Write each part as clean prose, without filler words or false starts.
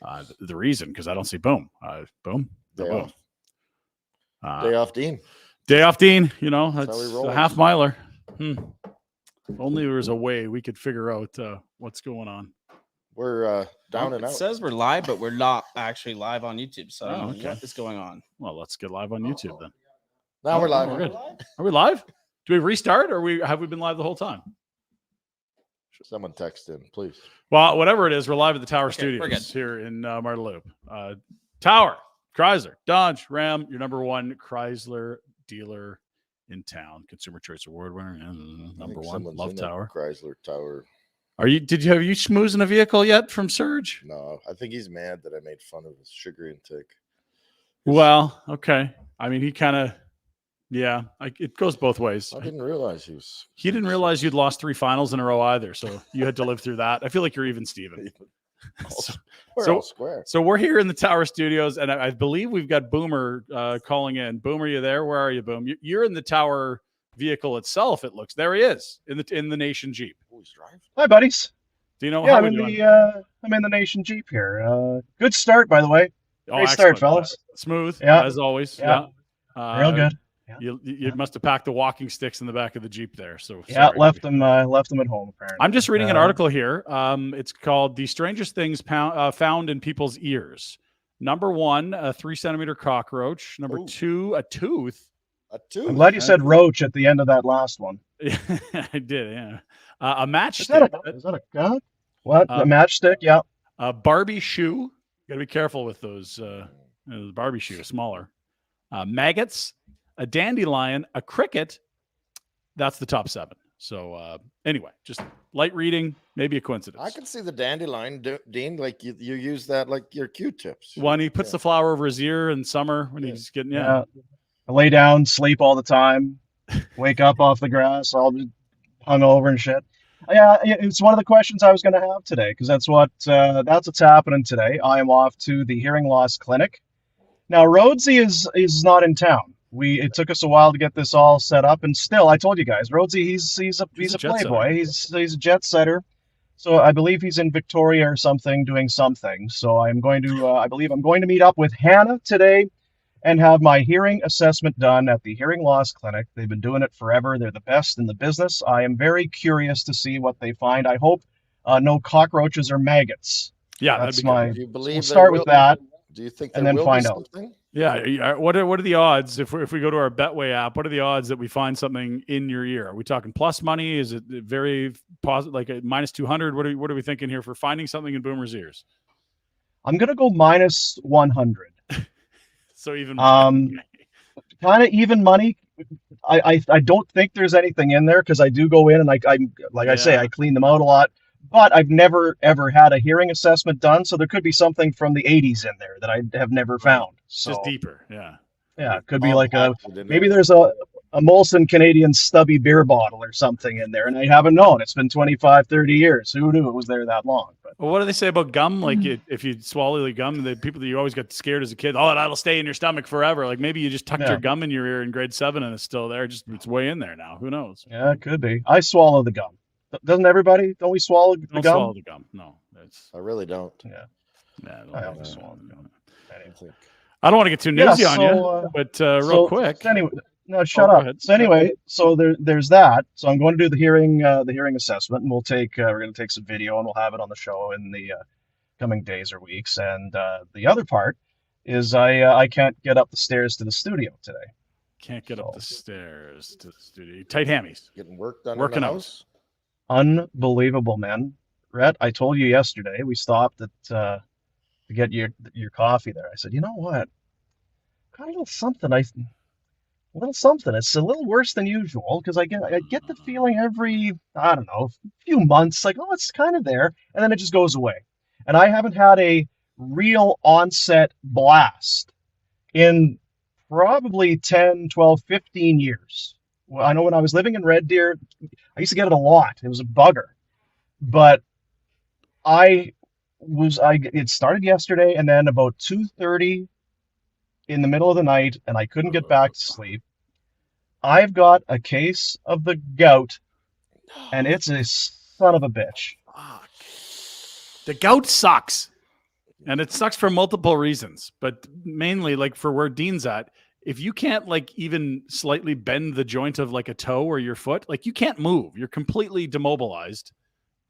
The reason, because I don't see Boom. Boom. Day Boom. Day off, Dean. Day off, Dean. You know, That's that's how we roll. a half miler. Only there was a way we could figure out what's going on. We're down and It out. says we're live, but we're not actually live on YouTube. So I don't know okay. what is going on. Well, let's get live on YouTube then. Now we're live. We're good. Are we live? Do we restart, or have we been live the whole time? Someone text in, please. Well, whatever it is, we're live at the Tower Okay, we're good. Studios here in Marda Loop. Tower, Chrysler, Dodge, Ram, your number one Chrysler dealer in town. Consumer Choice Award winner, number one. Love Tower. Chrysler Tower. Have you schmoozing a vehicle yet from Serge? No, I think he's mad that I made fun of his sugar intake. Well, okay. I mean, he kind of, it goes both ways. I didn't realize He didn't realize you'd lost 3 finals in a row either, so you had to live through that. I feel like you're even, Steven. We're all square. So we're here in the Tower Studios, and I believe we've got Boomer calling in. Boom, are you there? Where are you, Boom? You're in the Tower vehicle itself. It looks there. He is in the Nation Jeep. Hi, buddies. Do you know how how I'm we're in doing? I'm in the Nation Jeep here. Good start, by the way. Great Excellent. start, fellas. Smooth, Yeah. as always. Yeah. Real good. Yeah. You must have packed the walking sticks in the back of the Jeep there. So left them at home apparently. I'm just reading an article here. It's called "The Strangest Things Found in People's Ears." Number 1, a 3-centimeter cockroach. Number 2, a tooth. A tooth. I'm glad you said roach at the end of that last one. I did, yeah. A matchstick. Is that a gun? What? A matchstick? Yeah. A Barbie shoe. Got to be careful with those. The Barbie shoe, smaller. Maggots. A dandelion. A cricket. That's the top 7. So anyway, just light reading, maybe a coincidence. I can see the dandelion, Dean. Like you use that like your Q-tips. When he puts the flower over his ear in summer when he's getting I lay down, sleep all the time, wake up off the grass, all hungover and shit. Yeah, it's one of the questions I was going to have today because that's what's happening today. I am off to the hearing loss clinic. Now, Rhodesy is not in town. It took us a while to get this all set up, and still, I told you guys, Rhodesy, he's a playboy. He's a jet setter. So I believe he's in Victoria or something, doing something. So I'm going to, I believe I'm going to meet up with Hannah today and have my hearing assessment done at the hearing loss clinic. They've been doing it forever. They're the best in the business. I am very curious to see what they find. I hope no cockroaches or maggots. Yeah, that's my. Do you believe we'll start with that. Do you think and then find out? Yeah. What are the odds if we go to our Betway app? What are the odds that we find something in your ear? Are we talking plus money? Is it very positive, like a minus 200? What are we thinking here for finding something in Boomer's ears? I'm gonna go minus 100. So even kind of even money. I don't think there's anything in there because I do go in and I say I clean them out a lot. But I've never, ever had a hearing assessment done, so there could be something from the 80s in there that I have never found. So, just deeper, yeah. Yeah, it could be like maybe there's a Molson Canadian stubby beer bottle or something in there, and I haven't known. It's been 25, 30 years. Who knew it was there that long? But well, what do they say about gum? Like if you swallow the gum, the people that you always got scared as a kid, that'll stay in your stomach forever. Like maybe you just tucked your gum in your ear in grade 7 and it's still there. It's way in there now. Who knows? Yeah, it could be. I swallow the gum. Doesn't everybody? Don't we swallow the gum? Swallow the gum. No, I really don't. Yeah, I don't swallow the gum. I don't want to get too newsy on you, but real quick. Anyway, no, shut up. So anyway, so there's that. So I'm going to do the hearing assessment, and we're going to take some video, and we'll have it on the show in the coming days or weeks. And the other part is I can't get up the stairs to the studio today. Can't get up the stairs to the studio. Tight hammies. Getting work done. Working in the out. house. Unbelievable, man. Rhett, I told you yesterday we stopped at to get your coffee there. I said, you know what? Got a little something. It's a little worse than usual because I get the feeling every few months, like it's kind of there, and then it just goes away. And I haven't had a real onset blast in probably 10, 12, 15 years. Well, I know when I was living in Red Deer, I used to get it a lot. It was a bugger. But it started yesterday, and then about 2:30 in the middle of the night, and I couldn't get back to sleep. I've got a case of the gout, and it's a son of a bitch. The gout sucks. And it sucks for multiple reasons, but mainly like for where Dean's at, if you can't like even slightly bend the joint of like a toe or your foot, like you can't move. You're completely demobilized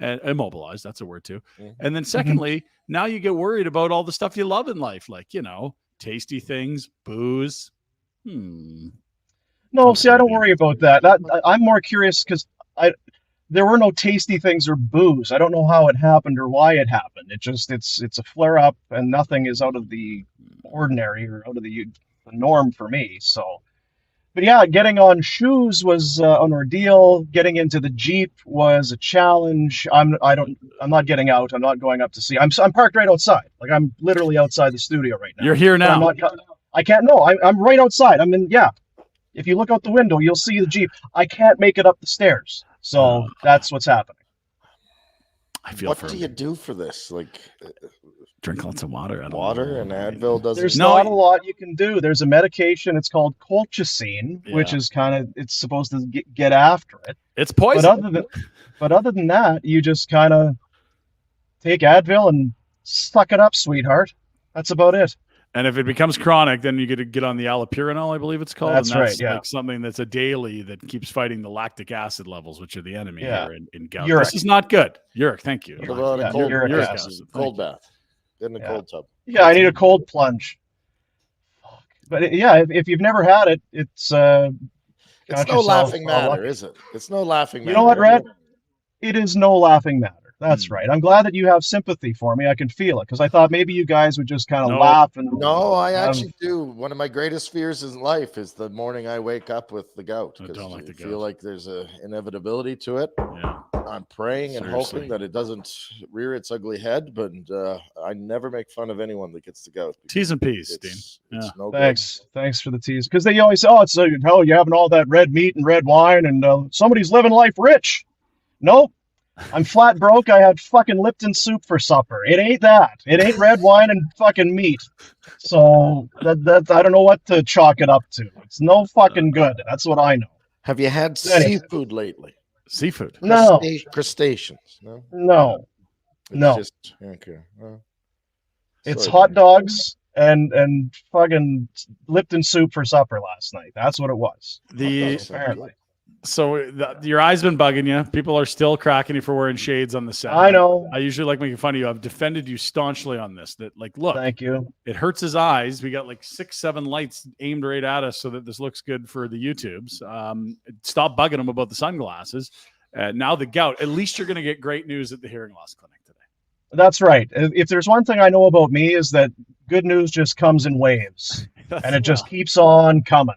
and immobilized. That's a word too. And then secondly, now you get worried about all the stuff you love in life, like, you know, tasty things, booze. No, see, I don't worry about that. I'm more curious because there were no tasty things or booze. I don't know how it happened or why it happened. It's a flare up, and nothing is out of the ordinary or out of the norm for me. So, but yeah, getting on shoes was an ordeal. Getting into the Jeep was a challenge. I'm not getting out. I'm not going up to see. I'm parked right outside. Like I'm literally outside the studio right now. You're here now. I can't. No, I'm right outside. I'm in. Yeah. If you look out the window, you'll see the Jeep. I can't make it up the stairs. So that's what's happening. I feel what do you do for this? Like drink lots of water. Water and Advil doesn't. There's not a lot you can do. There's a medication. It's called colchicine, which is it's supposed to get after it. It's poison. But other than that, you just kind of take Advil and suck it up, sweetheart. That's about it. And if it becomes chronic, then you get to get on the allopurinol, I believe it's called. That's right. Yeah. Like something that's a daily that keeps fighting the lactic acid levels, which are the enemy here in gout. Uric. This is not good. Uric, thank you. Cold bath. Get in a cold tub. Yeah, I need a cold plunge. But if you've never had it, it's no laughing matter, is it? It's no laughing matter. You know what, Rhett? It is no laughing matter. That's right. I'm glad that you have sympathy for me. I can feel it because I thought maybe you guys would just kind of laugh. No, I actually do. One of my greatest fears in life is the morning I wake up with the gout. I don't like the gout. Feel like there's a inevitability to it. Yeah. I'm praying and hoping that it doesn't rear its ugly head, but I never make fun of anyone that gets the gout. T's and P's, Dean. It's no Thanks for the tease. Because they always say, it's you're having all that red meat and red wine, and somebody's living life rich. Nope. I'm flat broke. I had fucking Lipton soup for supper. It ain't that. It ain't red wine and fucking meat. So that I don't know what to chalk it up to. It's no fucking good. That's what I know. Have you had seafood lately? Seafood? No. Crustaceans? No. No. Just, okay. It's hot dogs and fucking Lipton soup for supper last night. That's what it was. Apparently. So your eyes been bugging you. People are still cracking you for wearing shades on the set. I know. I usually like making fun of you. I've defended you staunchly on this. That like, look, thank you. It hurts his eyes. We got like 6-7 lights aimed right at us so that this looks good for the YouTubes. Stop bugging him about the sunglasses. Now the gout. At least you're going to get great news at the hearing loss clinic today. That's right. If there's one thing I know about me is that good news just comes in waves, and it just keeps on coming.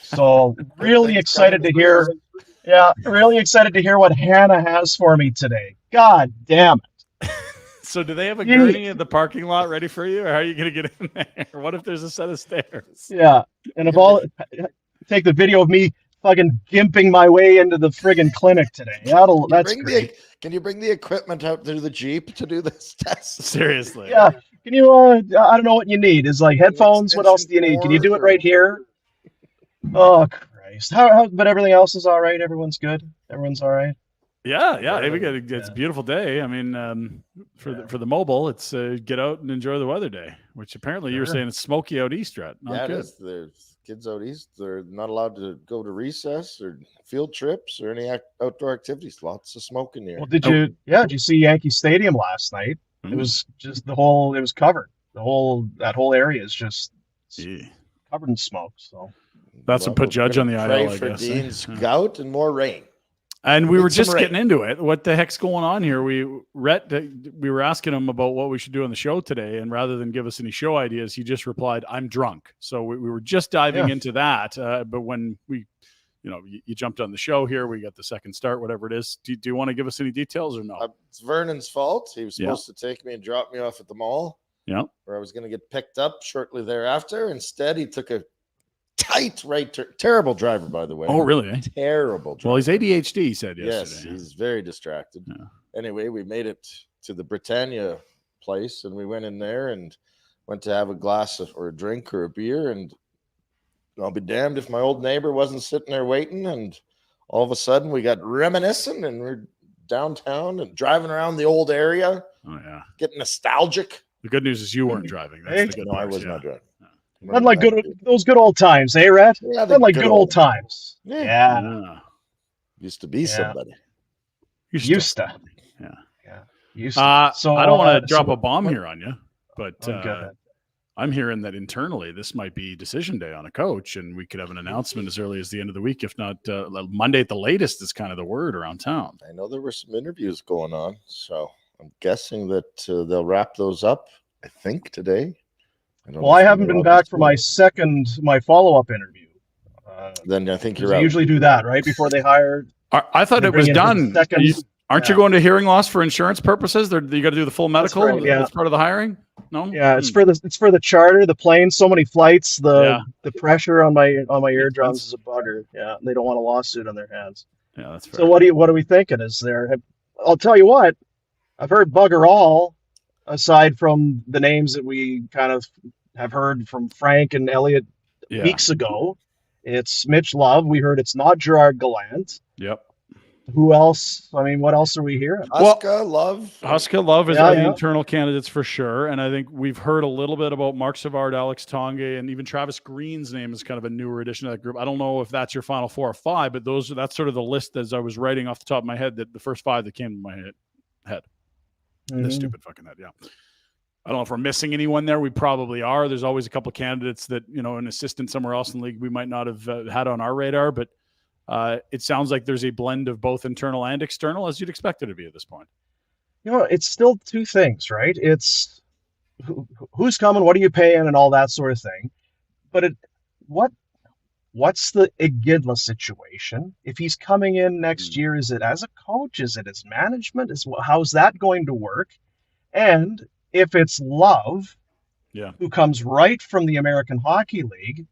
So really excited to hear. Yeah, really excited to hear what Hannah has for me today. God damn it. So do they have a gurney in the parking lot ready for you, or how are you going to get in there? What if there's a set of stairs? Yeah, and take the video of me fucking gimping my way into the friggin' clinic today. That's great. Can you bring the equipment out to the Jeep to do this test? Seriously. Yeah. Can you, I don't know what you need. Is like headphones. What else do you need? Can you do it right here? Oh, Christ. But everything else is all right. Everyone's good. Everyone's all right. Yeah. Hey, it's a beautiful day. I mean, for the mobile, it's get out and enjoy the weather day, which apparently you were saying it's smoky out east, Rhett. It is. There's kids out east. They're not allowed to go to recess or field trips or any outdoor activities. Lots of smoke in here. Well, did you see Yankee Stadium last night? It was just it was covered. That whole area is just covered in smoke. So that's what put Judge on the IL, I guess. Pray for Dean's gout and more rain. And we were just getting into it. What the heck's going on here? We were asking him about what we should do on the show today, and rather than give us any show ideas, he just replied, "I'm drunk." So we were just diving into that. But when you jumped on the show here, we got the second start, whatever it is. Do you want to give us any details or no? It's Vernon's fault. He was supposed to take me and drop me off at the mall. Yeah, where I was going to get picked up shortly thereafter. Instead, he took a tight right turn. Terrible driver, by the way. Oh, really? Terrible driver. Well, he's ADHD, he said yesterday. Yes, he's very distracted. Yeah. Anyway, we made it to the Britannia place, and we went in there and went to have a glass or a drink or a beer, and I'll be damned if my old neighbor wasn't sitting there waiting, and all of a sudden we got reminiscing, and we're downtown and driving around the old area. Oh, yeah. Getting nostalgic. The good news is you weren't driving. That's Hey. the good No, I part, was yeah. not driving. Not like those good old times, eh, Rhett? Yeah, Not like good old times. Yeah. Yeah. Used to be Yeah. somebody. You're Used still to. somebody. Yeah. Yeah. Used to. So I don't want to drop so a bomb what- here on you, but Oh, go ahead. I'm hearing that internally this might be decision day on a coach, and we could have an announcement as early as the end of the week, if not Monday at the latest is kind of the word around town. I know there were some interviews going on, so I'm guessing that they'll wrap those up, I think, today. Well, I haven't been back for my follow-up interview. Then I think you're They out. usually do that, right? Before they hire. I thought They it was bring in his done. second- Aren't you going to hearing loss for insurance purposes? You got to do the full medical. right, yeah. That's part of the hiring. No. Yeah, it's for the charter, the plane. So many flights. The pressure on my eardrums is a bugger. Yeah, they don't want a lawsuit on their hands. Yeah, that's fair. So what are we thinking? I'll tell you what. I've heard bugger all, aside from the names that we kind of have heard from Frank and Elliot weeks ago. It's Mitch Love. We heard it's not Gerard Gallant. Yep. Who else? I mean, what else are we hearing? Huska Love. Huska Love is Yeah, the yeah. internal candidates for sure. And I think we've heard a little bit about Mark Savard, Alex Tongue, and even Travis Green's name is kind of a newer addition to that group. I don't know if that's your final 4 or 5, but that's sort of the list as I was writing off the top of my head, that the first 5 that came to my head. Mhm. This stupid fucking head, yeah. I don't know if we're missing anyone there. We probably are. There's always a couple of candidates that, an assistant somewhere else in the league we might not have had on our radar, but it sounds like there's a blend of both internal and external, as you'd expect it to be at this point. It's still two things, right? It's who's coming, what are you paying, and all that sort of thing. But what's the Igidla situation? If he's coming in next year, is it as a coach? Is it as management? How's that going to work? And if it's Love, who comes right from the American Hockey League,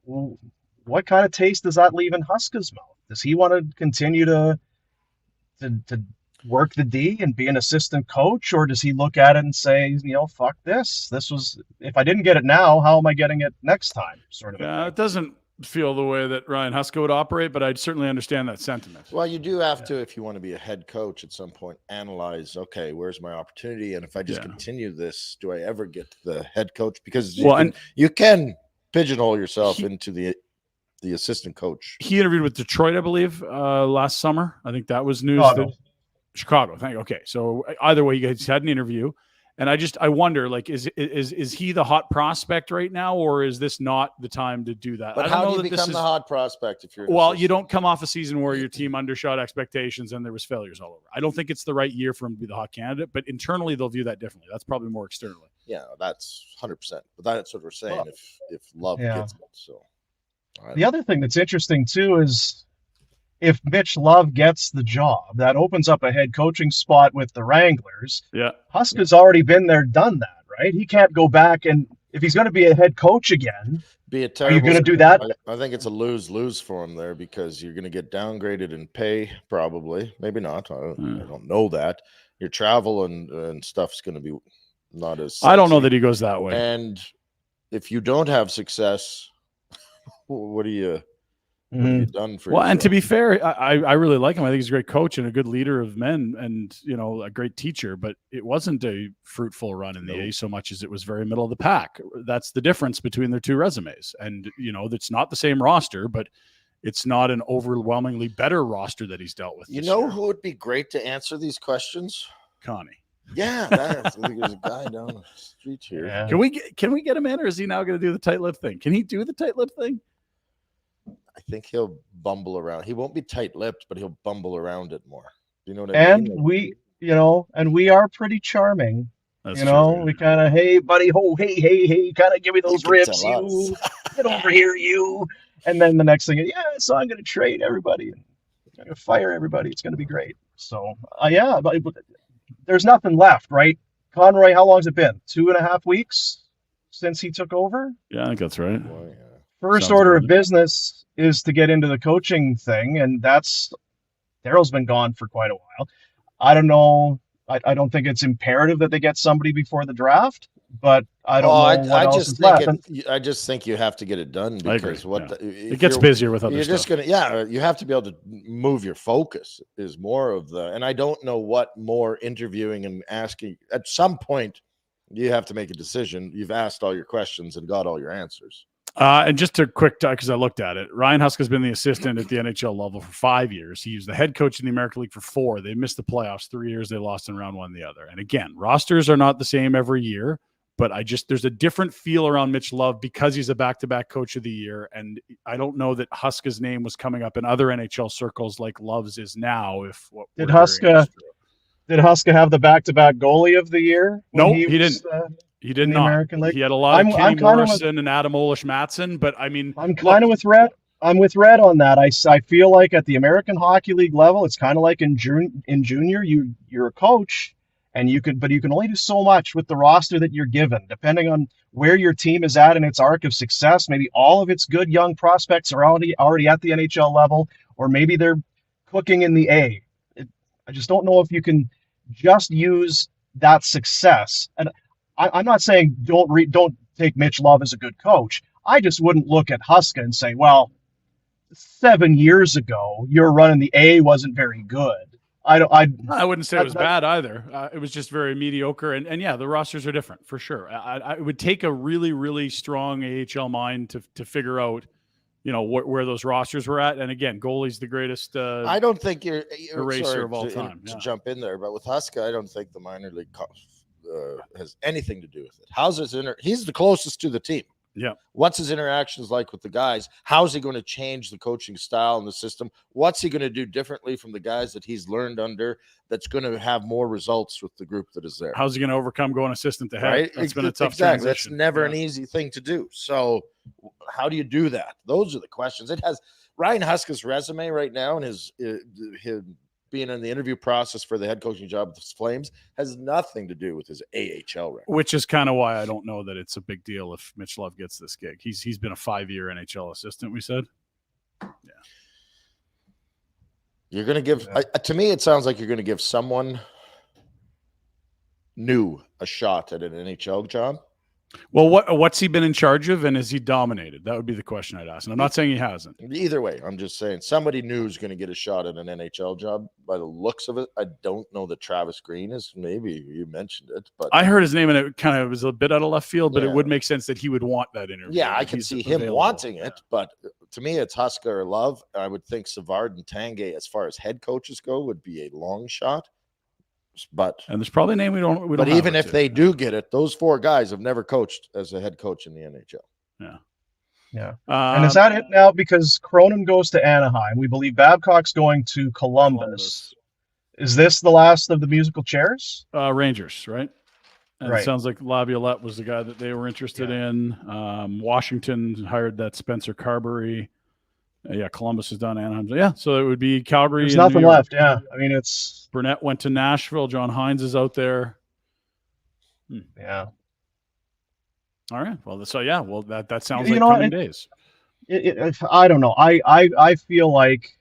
what kind of taste does that leave in Huska's mouth? Does he want to continue to work the D and be an assistant coach, or does he look at it and say, fuck this? This was, if I didn't get it now, how am I getting it next time? Sort of. Yeah, it doesn't feel the way that Ryan Huska would operate, but I'd certainly understand that sentiment. Well, you do have to, if you want to be a head coach at some point, analyze, okay, where's my opportunity? And if I just continue this, do I ever get the head coach? Because you can pigeonhole yourself into the assistant coach. He interviewed with Detroit, I believe, last summer. I think that was news. Chicago. Thank you. Okay. So either way, you guys had an interview. And I wonder, like, is he the hot prospect right now, or is this not the time to do that? But how do you become the hot prospect if you're? Well, you don't come off a season where your team undershot expectations and there was failures all over. I don't think it's the right year for him to be the hot candidate, but internally they'll view that differently. That's probably more externally. Yeah, that's 100%. But that's what we're saying. If Love gets it, so. The other thing that's interesting too is, if Mitch Love gets the job, that opens up a head coaching spot with the Wranglers. Yeah. Huska's already been there, done that, right? He can't go back, and if he's going to be a head coach again, are you going to do that? I think it's a lose-lose for him there, because you're going to get downgraded in pay, probably. Maybe not. I don't know that. Your travel and stuff's going to be not as sexy. I don't know that he goes that way. And if you don't have success, what are you done for? Well, and to be fair, I really like him. I think he's a great coach and a good leader of men, and a great teacher. But it wasn't a fruitful run in the A so much as it was very middle of the pack. That's the difference between their two resumes. And it's not the same roster, but it's not an overwhelmingly better roster that he's dealt with. Who would be great to answer these questions? Connie. Yeah, there's a guy down the street here. Yeah. Can we get him in, or is he now going to do the tight lip thing? Can he do the tight lip thing? I think he'll bumble around. He won't be tight-lipped, but he'll bumble around it more. You know what I mean? And we are pretty charming. That's true. We kind of, hey, buddy, hey, kind of give me those rips. You get over here, you. And then the next thing, so I'm going to trade everybody. I'm going to fire everybody. It's going to be great. So, but there's nothing left, right? Conroy, how long has it been? 2.5 weeks since he took over? Yeah, I think that's right. Boy, yeah. First order of business is to get into the coaching thing, and Daryl's been gone for quite a while. I don't know. I don't think it's imperative that they get somebody before the draft, but I don't know what else is left. I just think you have to get it done, because it gets busier with other you're stuff. You have to be able to move your focus is more of and I don't know what more interviewing and asking at some point. You have to make a decision. You've asked all your questions and got all your answers. And just a quick talk, because I looked at it. Ryan Huska's been the assistant at the NHL level for 5 years. He was the head coach in the American League for 4. They missed the playoffs 3 years. They lost in round 1 the other. And again, rosters are not the same every year, but there's a different feel around Mitch Love because he's a back-to-back coach of the year. And I don't know that Huska's name was coming up in other NHL circles like Love's is now. Did Huska have the back-to-back goalie of the year? No, he didn't. He did not. American League? He had a lot of Kenny Morrison and Adam Olish-Matson, but I mean, I'm kind of with Rhett. I'm with Rhett on that. I feel like at the American Hockey League level, it's kind of like in junior, you're a coach, and you can only do so much with the roster that you're given, depending on where your team is at in its arc of success. Maybe all of its good young prospects are already at the NHL level, or maybe they're cooking in the A. I just don't know if you can just use that success. And I'm not saying don't take Mitch Love as a good coach. I just wouldn't look at Huska and say, well, 7 years ago, your run in the A wasn't very good. I wouldn't say it was bad either. It was just very mediocre. And yeah, the rosters are different for sure. It would take a really, really strong AHL mind to figure out, where those rosters were at. And again, goalie's the greatest I don't think you're eraser of all time. To jump in there, but with Huska, I don't think the minor league has anything to do with it. How's his he's the closest to the team. Yeah. What's his interactions like with the guys? How's he going to change the coaching style and the system? What's he going to do differently from the guys that he's learned under that's going to have more results with the group that is there? How's he going to overcome going assistant to head? Right? That's been a tough transition. transition. That's never an easy thing to do. So how do you do that? Those are the questions. It has Ryan Huska's resume right now and his being in the interview process for the head coaching job with the Flames has nothing to do with his AHL record. Which is kind of why I don't know that it's a big deal if Mitch Love gets this gig. He's been a 5-year NHL assistant, we said. Yeah. You're going to give to me, it sounds like you're going to give someone new a shot at an NHL job. Well, what's he been in charge of, and has he dominated? That would be the question I'd ask. And I'm not saying he hasn't. Either way, I'm just saying somebody new is going to get a shot at an NHL job by the looks of it. I don't know that Travis Green is. Maybe you mentioned it, but I heard his name, and it kind of was a bit out of left field, but it would make sense that he would want that interview. Yeah, I can see him wanting it, but to me, it's Huska or Love. I would think Savard and Tanguay, as far as head coaches go, would be a long shot. And there's probably a name we don't. But even if they do get it, those 4 guys have never coached as a head coach in the NHL. Yeah. And is that it now? Because Cronin goes to Anaheim. We believe Babcock's going to Columbus. Is this the last of the musical chairs? Rangers, right? And right. It sounds like Laviolette was the guy that they were interested in. Washington hired that Spencer Carberry. Columbus is done. Anaheim. Yeah, so it would be Calgary. There's nothing left. Yeah, I mean it's. Burnett went to Nashville. John Hines is out there. Yeah. All right. Well, that sounds like coming days. I don't know. I feel like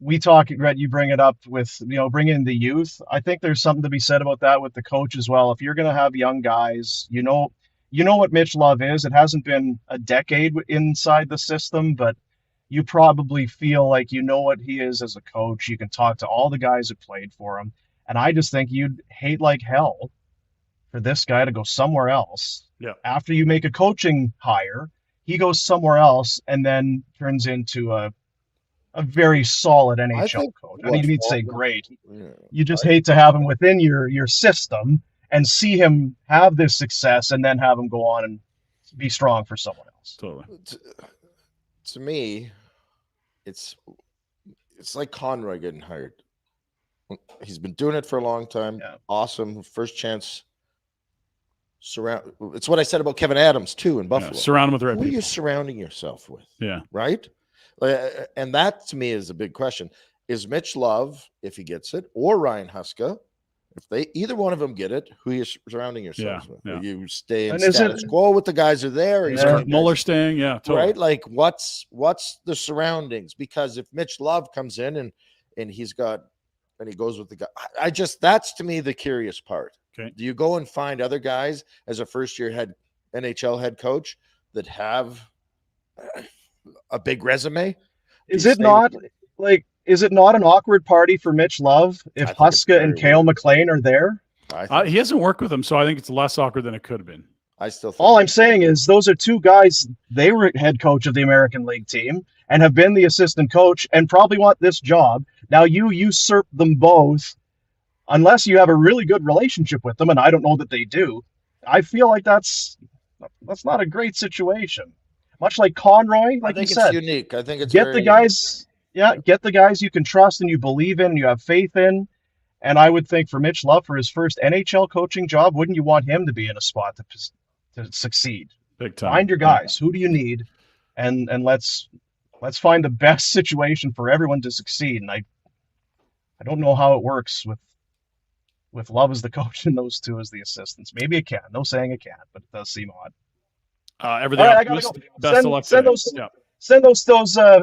we talk. Rhett, you bring it up with bringing in the youth. I think there's something to be said about that with the coach as well. If you're going to have young guys, you know what Mitch Love is. It hasn't been a decade inside the system, but you probably feel like you know what he is as a coach. You can talk to all the guys who played for him. And I just think you'd hate like hell for this guy to go somewhere else. Yeah. After you make a coaching hire, he goes somewhere else and then turns into a very solid NHL coach. I didn't even say great. Yeah. You just hate to have him within your system and see him have this success and then have him go on and be strong for someone else. Totally. To me, it's like Conroy getting hired. He's been doing it for a long time. Yeah. Awesome. First chance. It's what I said about Kevin Adams too in Buffalo. Surround him with right people. Who are you surrounding yourself with? Yeah. Right? And that to me is a big question. Is Mitch Love, if he gets it, or Ryan Huska, if either one of them get it, who are you surrounding yourselves with? Yeah. You stay in status quo with the guys who are there. Or Muller staying, totally. Right? Like what's the surroundings? Because if Mitch Love comes in and he goes with the guy, that's to me the curious part. Okay. Do you go and find other guys as a first-year NHL head coach that have a big resume? Is it not an awkward party for Mitch Love if Huska and Cale McLean are there? He hasn't worked with him, so I think it's less awkward than it could have been. I still think All I'm saying is those are two guys, they were head coach of the American League team and have been the assistant coach and probably want this job. Now you usurp them both unless you have a really good relationship with them, and I don't know that they do. I feel like that's not a great situation. Much like Conroy, like you said. It's unique. I think it's get the guys you can trust and you believe in and you have faith in. And I would think for Mitch Love, for his first NHL coaching job, wouldn't you want him to be in a spot to succeed? Big time. Find your guys. Who do you need? And let's find the best situation for everyone to succeed. And I don't know how it works with Love as the coach and those two as the assistants. Maybe it can. No saying it can't, but it does seem odd. Everything All right, else, I gotta go. best of luck. Send those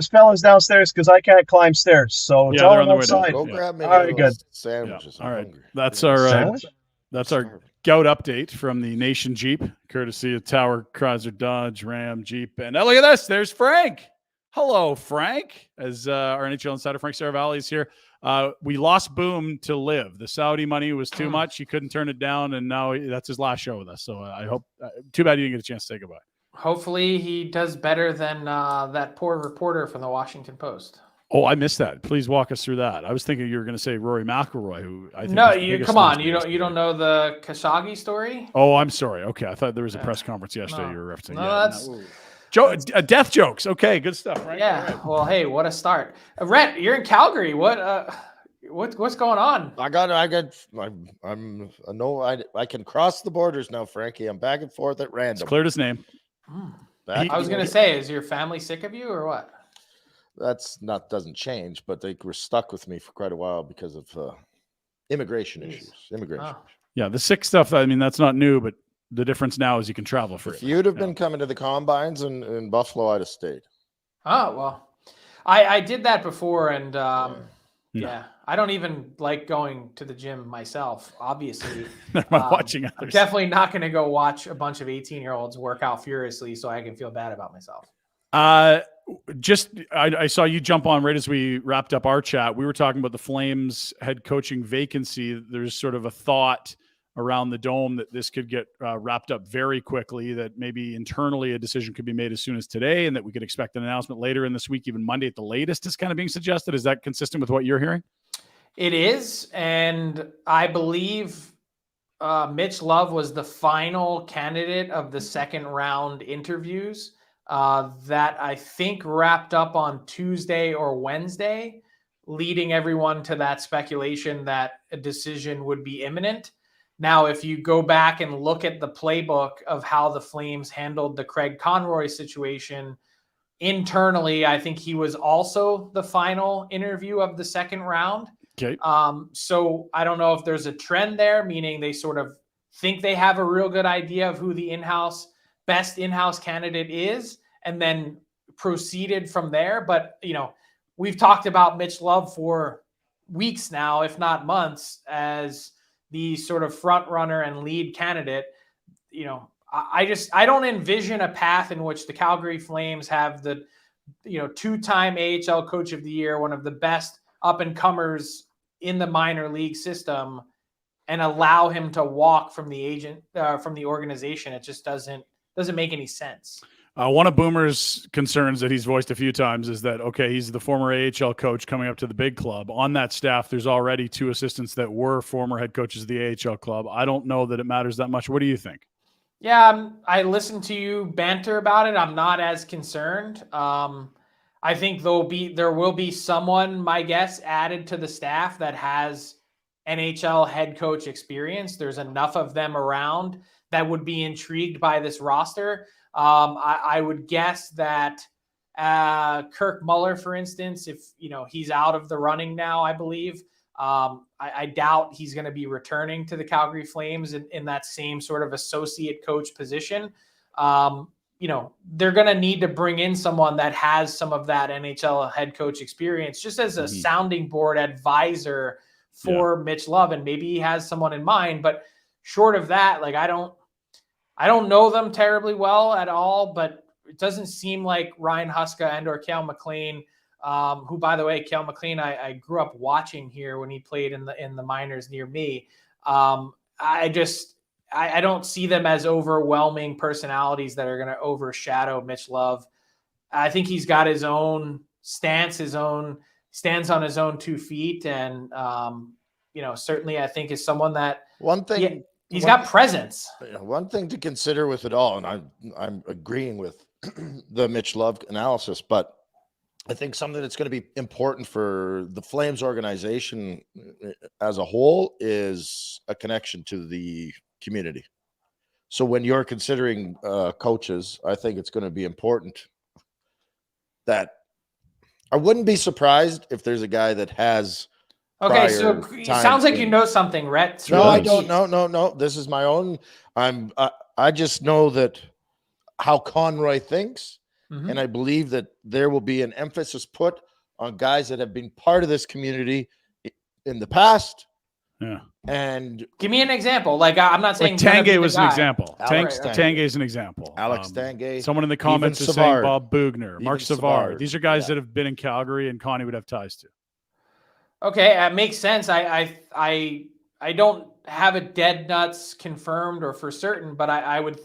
fellas downstairs because I can't climb stairs. So it's all they're on the way outside. Go grab me All right, good. sandwiches. Yeah. All I'm right. hungry. That's Sandwich? our Gout update from the Nation Jeep, courtesy of Tower, Chrysler, Dodge, Ram, Jeep. And look at this. There's Frank. Hello, Frank. As our NHL insider, Frank Seravalli, is here. We lost Boom to LIV. The Saudi money was too much. He couldn't turn it down, and now that's his last show with us. So I hope too bad you didn't get a chance to say goodbye. Hopefully he does better than that poor reporter from the Washington Post. Oh, I missed that. Please walk us through that. I was thinking you were going to say Rory McIlroy, who I think No, is the you biggest come on. news You don't know the Khashoggi story? Oh, I'm sorry. Okay, I thought there was a press conference yesterday you were referencing. No, that's death jokes. Okay, good stuff. Right? Yeah. Right. Well, hey, what a start. Rhett, you're in Calgary. What's going on? I can cross the borders now, Frankie. I'm back and forth at random. It's cleared his name. I was going to say, is your family sick of you or what? Doesn't change, but they were stuck with me for quite a while because of immigration issues. Yeah, the sick stuff. I mean, that's not new, but the difference now is you can travel free. If you'd have been coming to the combines in Buffalo, I'd have stayed. Oh, well, I did that before, and yeah, I don't even like going to the gym myself, obviously. Watching others. I'm definitely not going to go watch a bunch of 18-year-olds work out furiously so I can feel bad about myself. I saw you jump on right as we wrapped up our chat. We were talking about the Flames head coaching vacancy. There's sort of a thought around the Dome that this could get wrapped up very quickly, that maybe internally a decision could be made as soon as today, and that we could expect an announcement later in this week, even Monday at the latest, is kind of being suggested. Is that consistent with what you're hearing? It is, and I believe Mitch Love was the final candidate of the second round interviews that I think wrapped up on Tuesday or Wednesday, leading everyone to that speculation that a decision would be imminent. Now, if you go back and look at the playbook of how the Flames handled the Craig Conroy situation internally, I think he was also the final interview of the second round. Okay. So I don't know if there's a trend there, meaning they sort of think they have a real good idea of who the best in-house candidate is, and then proceeded from there. But, we've talked about Mitch Love for weeks now, if not months, as the sort of front runner and lead candidate. I don't envision a path in which the Calgary Flames have the, two-time AHL Coach of the Year, one of the best up-and-comers in the minor league system, and allow him to walk from the organization. It just doesn't make any sense. One of Boomer's concerns that he's voiced a few times is that, okay, he's the former AHL coach coming up to the big club. On that staff, there's already two assistants that were former head coaches of the AHL club. I don't know that it matters that much. What do you think? Yeah, I listened to you banter about it. I'm not as concerned. I think there will be someone, my guess, added to the staff that has NHL head coach experience. There's enough of them around that would be intrigued by this roster. I would guess that Kirk Muller, for instance, if he's out of the running now, I believe, I doubt he's going to be returning to the Calgary Flames in that same sort of associate coach position. They're going to need to bring in someone that has some of that NHL head coach experience, just as a sounding board advisor for Mitch Love. And maybe he has someone in mind, but short of that, I don't know them terribly well at all, but it doesn't seem like Ryan Huska and or Cale McLean, who, by the way, Cale McLean, I grew up watching here when he played in the minors near me. I don't see them as overwhelming personalities that are going to overshadow Mitch Love. I think he's got his own stance, stands on his own 2 feet. And, certainly I think is someone that he's got presence. One thing to consider with it all, and I'm agreeing with the Mitch Love analysis, but I think something that's going to be important for the Flames organization as a whole is a connection to the community. So when you're considering coaches, I think it's going to be important that I wouldn't be surprised if there's a guy that has. Okay, so it sounds like you know something, Rhett. No, I don't. No. This is my own. I just know that how Conroy thinks. Mm-hmm. And I believe that there will be an emphasis put on guys that have been part of this community in the past. Yeah. And give me an example. Like, I'm not saying Tanguay was an example. Alex Tanguay is an example. Alex Tanguay. Someone in the comments is saying Bob Bugner, Mark Savard. These are guys that have been in Calgary and Connie would have ties to. Okay, that makes sense. I don't have a dead nuts confirmed or for certain, but I would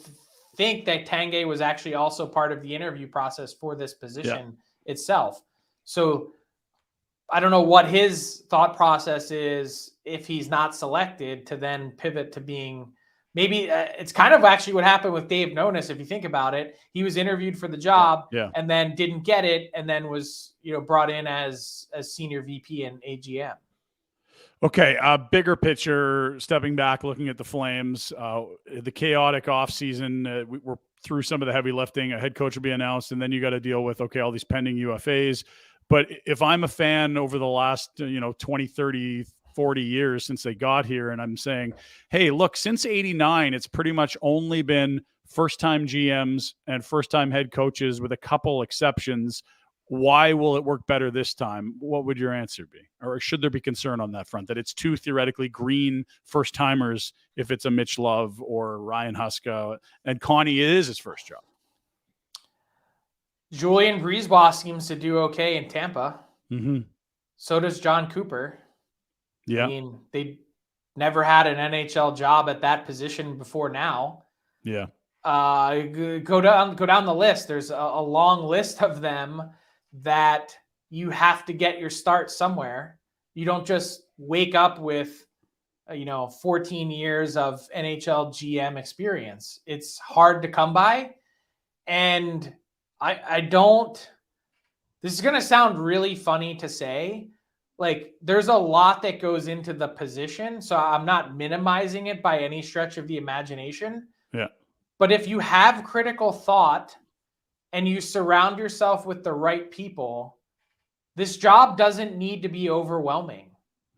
think that Tanguay was actually also part of the interview process for this position itself. So I don't know what his thought process is if he's not selected to then pivot to being maybe it's kind of actually what happened with Dave Nonis. If you think about it, he was interviewed for the job and then didn't get it. And then was, brought in as senior VP and AGM. Okay, bigger picture, stepping back, looking at the Flames, the chaotic offseason, we're through some of the heavy lifting. A head coach will be announced, and then you got to deal with, all these pending UFAs. But if I'm a fan over the last, 20, 30, 40 years since they got here, and I'm saying, hey, look, since 89, it's pretty much only been first-time GMs and first-time head coaches with a couple exceptions. Why will it work better this time? What would your answer be? Or should there be concern on that front that it's 2 theoretically green first timers if it's a Mitch Love or Ryan Huska, and Connie is his first job? Julian Brisebois seems to do okay in Tampa. Mm-hmm. So does John Cooper. Yeah. I mean, they never had an NHL job at that position before now. Yeah. Go down the list. There's a long list of them that you have to get your start somewhere. You don't just wake up with, 14 years of NHL GM experience. It's hard to come by. And this is going to sound really funny to say, like, there's a lot that goes into the position. So I'm not minimizing it by any stretch of the imagination. Yeah. But if you have critical thought and you surround yourself with the right people, this job doesn't need to be overwhelming.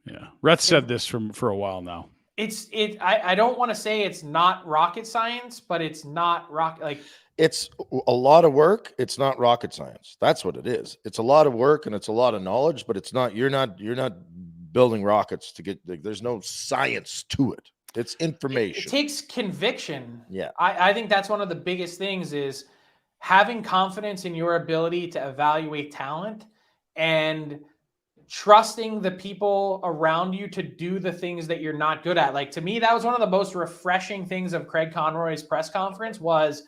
Yeah. Rhett said this for a while now. I don't want to say it's not rocket science, but it's not it's a lot of work. It's not rocket science. That's what it is. It's a lot of work and it's a lot of knowledge, but it's not, you're not building rockets to get, there's no science to it. It's information. It takes conviction. Yeah. I think that's one of the biggest things is having confidence in your ability to evaluate talent and trusting the people around you to do the things that you're not good at. Like, to me, that was one of the most refreshing things of Craig Conroy's press conference was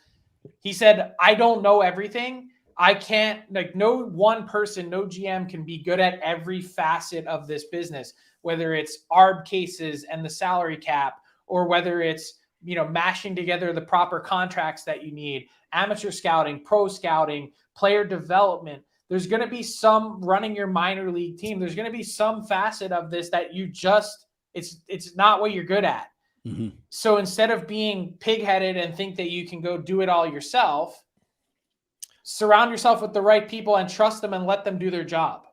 he said, I don't know everything. I can't, no one person, no GM can be good at every facet of this business, whether it's ARB cases and the salary cap, or whether it's, mashing together the proper contracts that you need, amateur scouting, pro scouting, player development. There's going to be some running your minor league team. There's going to be some facet of this that you just, it's not what you're good at. Mm-hmm. So instead of being pig-headed and think that you can go do it all yourself, surround yourself with the right people and trust them and let them do their job.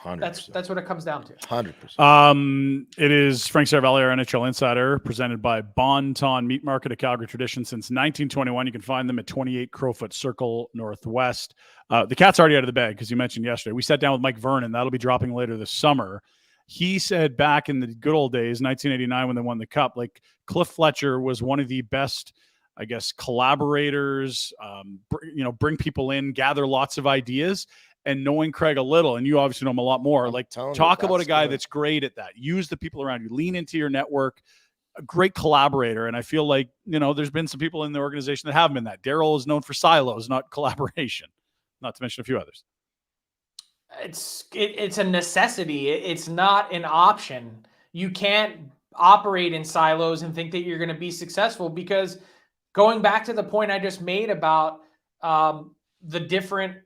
100%. That's what it comes down to. 100%. It is Frank Seravalli, our NHL Insider, presented by Bon Ton Meat Market, a Calgary tradition since 1921. You can find them at 28 Crowfoot Circle Northwest. The cat's already out of the bag because you mentioned yesterday. We sat down with Mike Vernon. That'll be dropping later this summer. He said back in the good old days, 1989, when they won the Cup, like Cliff Fletcher was one of the best, I guess, collaborators, bring people in, gather lots of ideas. And knowing Craig a little, and you obviously know him a lot more, like talk about a guy that's great at that. Use the people around you, lean into your network, a great collaborator. And I feel like, there's been some people in the organization that haven't been that. Daryl is known for silos, not collaboration, not to mention a few others. It's a necessity. It's not an option. You can't operate in silos and think that you're going to be successful, because going back to the point I just made about the different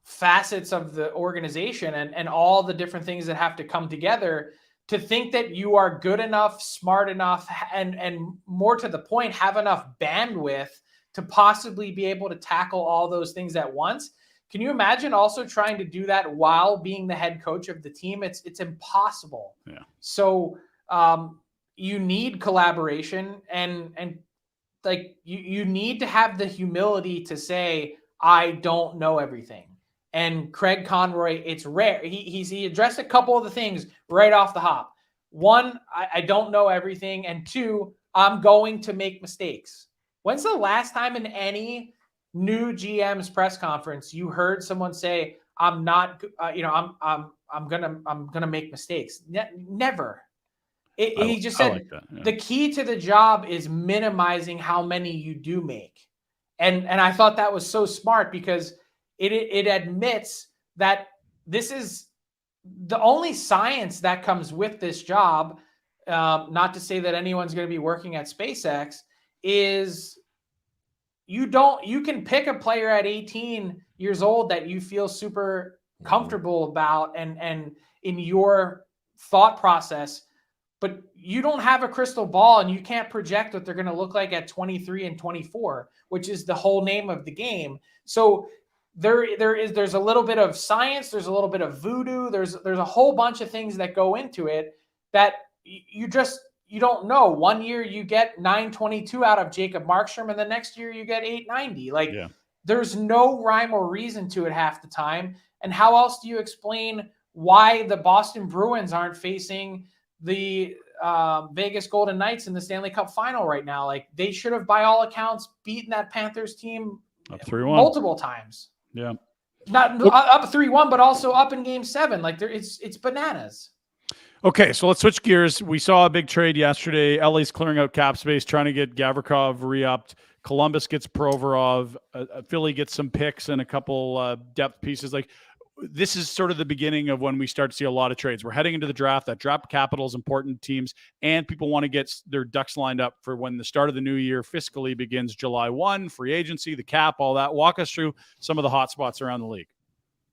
facets of the organization and all the different things that have to come together, to think that you are good enough, smart enough, and more to the point, have enough bandwidth to possibly be able to tackle all those things at once. Can you imagine also trying to do that while being the head coach of the team? It's impossible. Yeah. So you need collaboration, and like you need to have the humility to say, I don't know everything. And Craig Conroy, it's rare. He addressed a couple of the things right off the hop. One, I don't know everything. And two, I'm going to make mistakes. When's the last time in any new GM's press conference you heard someone say, I'm not, I'm gonna make mistakes? Never. He just said, like that, yeah. The key to the job is minimizing how many you do make. And I thought that was so smart, because it admits that this is the only science that comes with this job. Not to say that anyone's going to be working at SpaceX, is you can pick a player at 18 years old that you feel super comfortable about and in your thought process, but you don't have a crystal ball and you can't project what they're going to look like at 23 and 24, which is the whole name of the game. So there's a little bit of science, there's a little bit of voodoo, there's a whole bunch of things that go into it that you don't know. One year you get 922 out of Jacob Markstrom, and the next year you get 890. There's no rhyme or reason to it half the time. And how else do you explain why the Boston Bruins aren't facing the Vegas Golden Knights in the Stanley Cup Final right now? Like, they should have, by all accounts, beaten that Panthers team up 3-1 multiple times. Yeah. Not up 3-1, but also up in Game 7. Like, it's bananas. Okay, so let's switch gears. We saw a big trade yesterday. LA's clearing out cap space, trying to get Gavrikov re-upped. Columbus gets Provorov. Philly gets some picks and a couple depth pieces. Like, this is sort of the beginning of when we start to see a lot of trades. We're heading into the draft. That draft capital is important to teams, and people want to get their ducks lined up for when the start of the new year fiscally begins July 1, free agency, the cap, all that. Walk us through some of the hot spots around the league.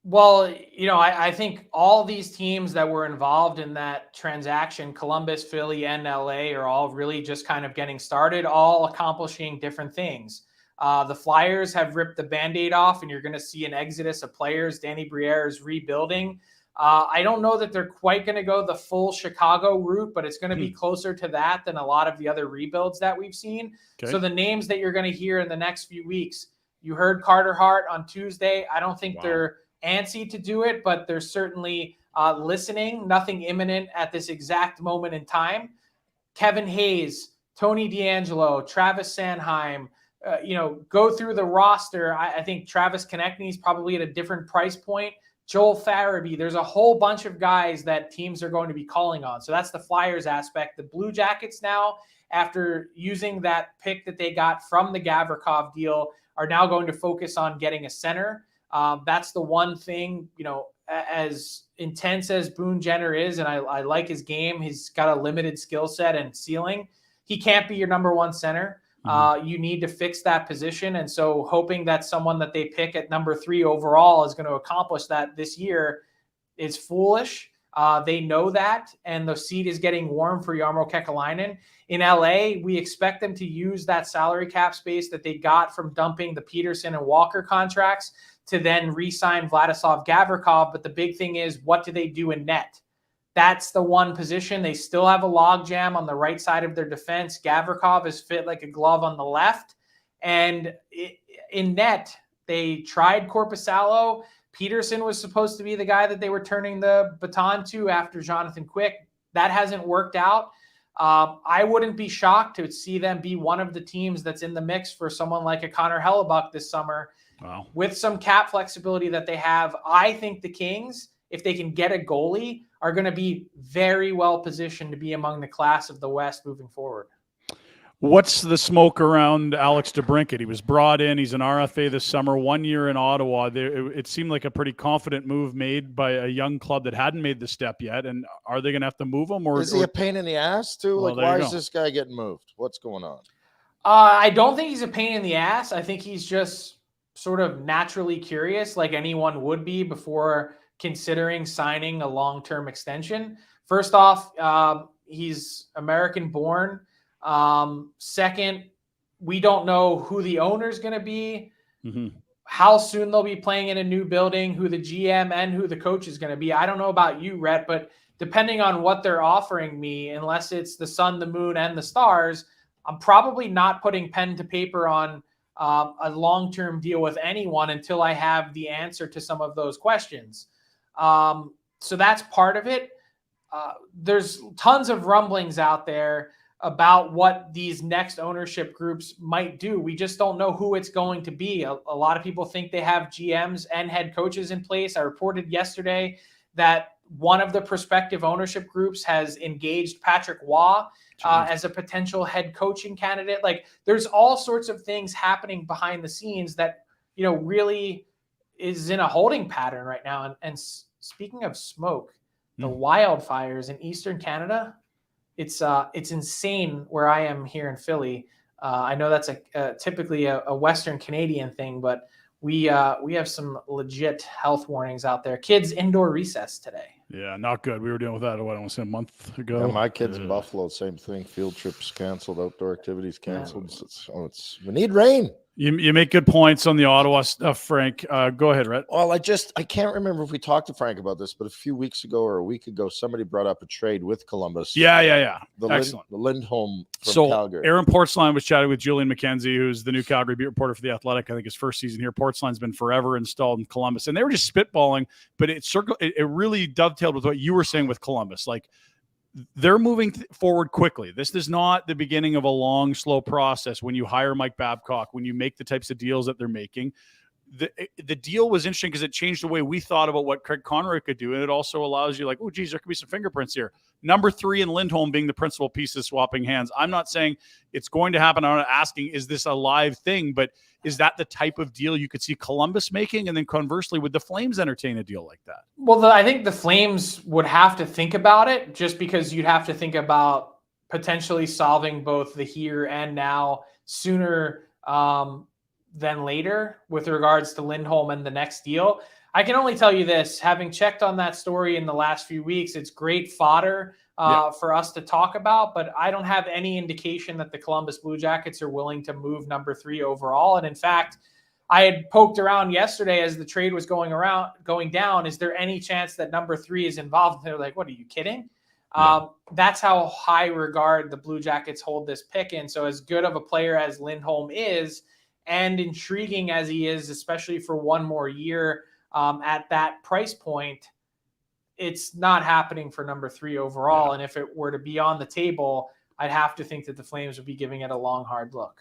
Well, I think all these teams that were involved in that transaction, Columbus, Philly, and LA, are all really just kind of getting started, all accomplishing different things. The Flyers have ripped the Band-Aid off, and you're going to see an exodus of players. Danny Briere is rebuilding. I don't know that they're quite going to go the full Chicago route, but it's going to be closer to that than a lot of the other rebuilds that we've seen. Okay. So the names that you're going to hear in the next few weeks, you heard Carter Hart on Tuesday. I don't think they're antsy to do it, but they're certainly listening. Nothing imminent at this exact moment in time. Kevin Hayes, Tony DeAngelo, Travis Sanheim, go through the roster. I think Travis Konechny is probably at a different price point. Joel Farabee. There's a whole bunch of guys that teams are going to be calling on. So that's the Flyers aspect. The Blue Jackets now, after using that pick that they got from the Gavrikov deal, are now going to focus on getting a center. That's the one thing, as intense as Boone Jenner is, and I like his game. He's got a limited skill set and ceiling. He can't be your number one center. You need to fix that position. And so hoping that someone that they pick at number 3 overall is going to accomplish that this year is foolish. They know that, and the seat is getting warm for Jarmo Kekalainen. In LA, we expect them to use that salary cap space that they got from dumping the Peterson and Walker contracts to then re-sign Vladislav Gavrikov. But the big thing is, what do they do in net? That's the one position. They still have a logjam on the right side of their defense. Gavrikov is fit like a glove on the left. And in net, they tried Korpisalo. Peterson was supposed to be the guy that they were turning the baton to after Jonathan Quick. That hasn't worked out. I wouldn't be shocked to see them be one of the teams that's in the mix for someone like a Connor Hellebuck this summer. Wow. With some cap flexibility that they have. I think the Kings, if they can get a goalie, are going to be very well positioned to be among the class of the West moving forward. What's the smoke around Alex DeBrincat? He was brought in. He's an RFA this summer, 1 year in Ottawa. It seemed like a pretty confident move made by a young club that hadn't made the step yet. And are they going to have to move him? Or is he a pain in the ass too? Well, Like, why is this guy getting moved? What's going on? I don't think he's a pain in the ass. I think he's just sort of naturally curious, like anyone would be before considering signing a long-term extension. First off, he's American-born. Second, we don't know who the owner is going to be, how soon they'll be playing in a new building, who the GM and who the coach is going to be. I don't know about you, Rhett, but depending on what they're offering me, unless it's the sun, the moon, and the stars, I'm probably not putting pen to paper on a long-term deal with anyone until I have the answer to some of those questions. So that's part of it. There's tons of rumblings out there about what these next ownership groups might do. We just don't know who it's going to be. A lot of people think they have GMs and head coaches in place. I reported yesterday that one of the prospective ownership groups has engaged Patrick Waugh as a potential head coaching candidate. Like, there's all sorts of things happening behind the scenes that, really is in a holding pattern right now. And speaking of smoke, the wildfires in Eastern Canada, it's insane where I am here in Philly. I know that's typically a Western Canadian thing, but we have some legit health warnings out there. Kids indoor recess today. Yeah, not good. We were dealing with that, I want to say a month ago. Yeah, my kids in Buffalo, same thing. Field trips canceled, outdoor activities canceled. Yeah. We need rain. You make good points on the Ottawa stuff, Frank. Go ahead, Rhett. Well, I can't remember if we talked to Frank about this, but a few weeks ago or a week ago, somebody brought up a trade with Columbus. Yeah. Excellent. The Lindholm from Calgary. Aaron Portzline was chatting with Julian McKenzie, who's the new Calgary beat reporter for The Athletic. I think his first season here. Portzline's been forever installed in Columbus. And they were just spitballing, but it really dovetailed with what you were saying with Columbus. Like, they're moving forward quickly. This is not the beginning of a long, slow process. When you hire Mike Babcock, when you make the types of deals that they're making, the deal was interesting because it changed the way we thought about what Craig Conroy could do. And it also allows you, like, oh, geez, there could be some fingerprints here. Number 3 and Lindholm being the principal pieces swapping hands. I'm not saying it's going to happen. I'm not asking, is this a live thing? But is that the type of deal you could see Columbus making? And then conversely, would the Flames entertain a deal like that? Well, I think the Flames would have to think about it, just because you'd have to think about potentially solving both the here and now sooner than later with regards to Lindholm and the next deal. I can only tell you this, having checked on that story in the last few weeks, it's great fodder for us to talk about, but I don't have any indication that the Columbus Blue Jackets are willing to move number 3 overall. And in fact, I had poked around yesterday as the trade was going down. Is there any chance that number 3 is involved? And they're like, what, are you kidding? Yeah. That's how high regard the Blue Jackets hold this pick in. So as good of a player as Lindholm is, and intriguing as he is, especially for one more year at that price point, it's not happening for number 3 overall. Yeah. And if it were to be on the table, I'd have to think that the Flames would be giving it a long, hard look.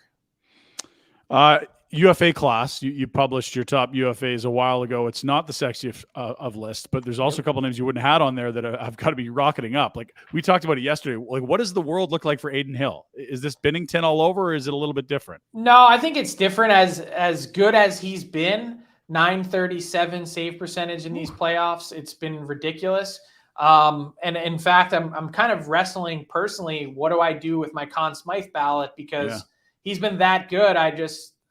UFA class, you published your top UFAs a while ago. It's not the sexiest of lists, but there's also a couple names you wouldn't have had on there that have got to be rocketing up. Like, we talked about it yesterday. Like, what does the world look like for Aiden Hill? Is this Binnington all over, or is it a little bit different? No, I think it's different. As good as he's been, 937 save percentage in these playoffs. It's been ridiculous. And in fact, I'm kind of wrestling personally. What do I do with my Conn Smythe ballot? Because he's been that good.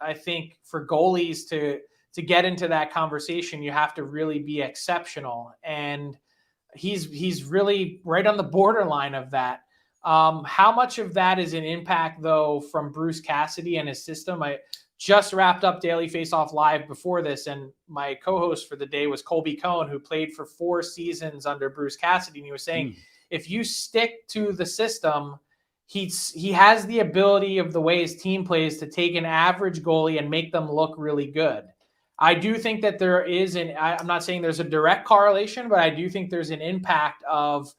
I think for goalies to get into that conversation, you have to really be exceptional. And he's really right on the borderline of that. How much of that is an impact, though, from Bruce Cassidy and his system? I just wrapped up Daily Faceoff Live before this, and my co-host for the day was Colby Cohn, who played for 4 seasons under Bruce Cassidy. And he was saying, if you stick to the system, he has the ability of the way his team plays to take an average goalie and make them look really good. I do think that there is I'm not saying there's a direct correlation, but I do think there's an impact of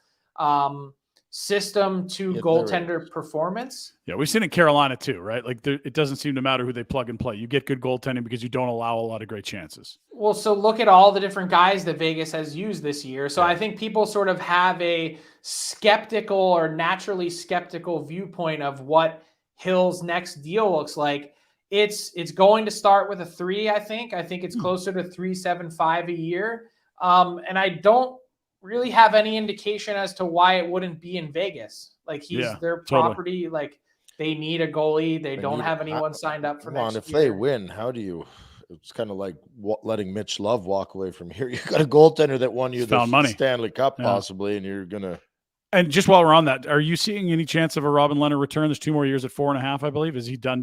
system to Yes, there goaltender is. performance. Yeah, we've seen it in Carolina too, right? Like it doesn't seem to matter who they plug and play. You get good goaltending because you don't allow a lot of great chances. Well, so look at all the different guys that Vegas has used this year. So Yeah. I think people sort of have a skeptical or naturally skeptical viewpoint of what Hill's next deal looks like. It's going to start with a 3, I think. I think it's closer to 3.75 a year. And I don't really have any indication as to why it wouldn't be in Vegas. Like he's their property. Totally. Like they need a goalie. They don't have anyone signed up for next If year. they win, how do you? It's kind of like letting Mitch Love walk away from here. You got a goaltender that won you the money. Stanley Cup Yeah. possibly, and you're gonna. And just while we're on that, are you seeing any chance of a Robin Leonard return? There's 2 more years at 4.5, I believe. Is he done?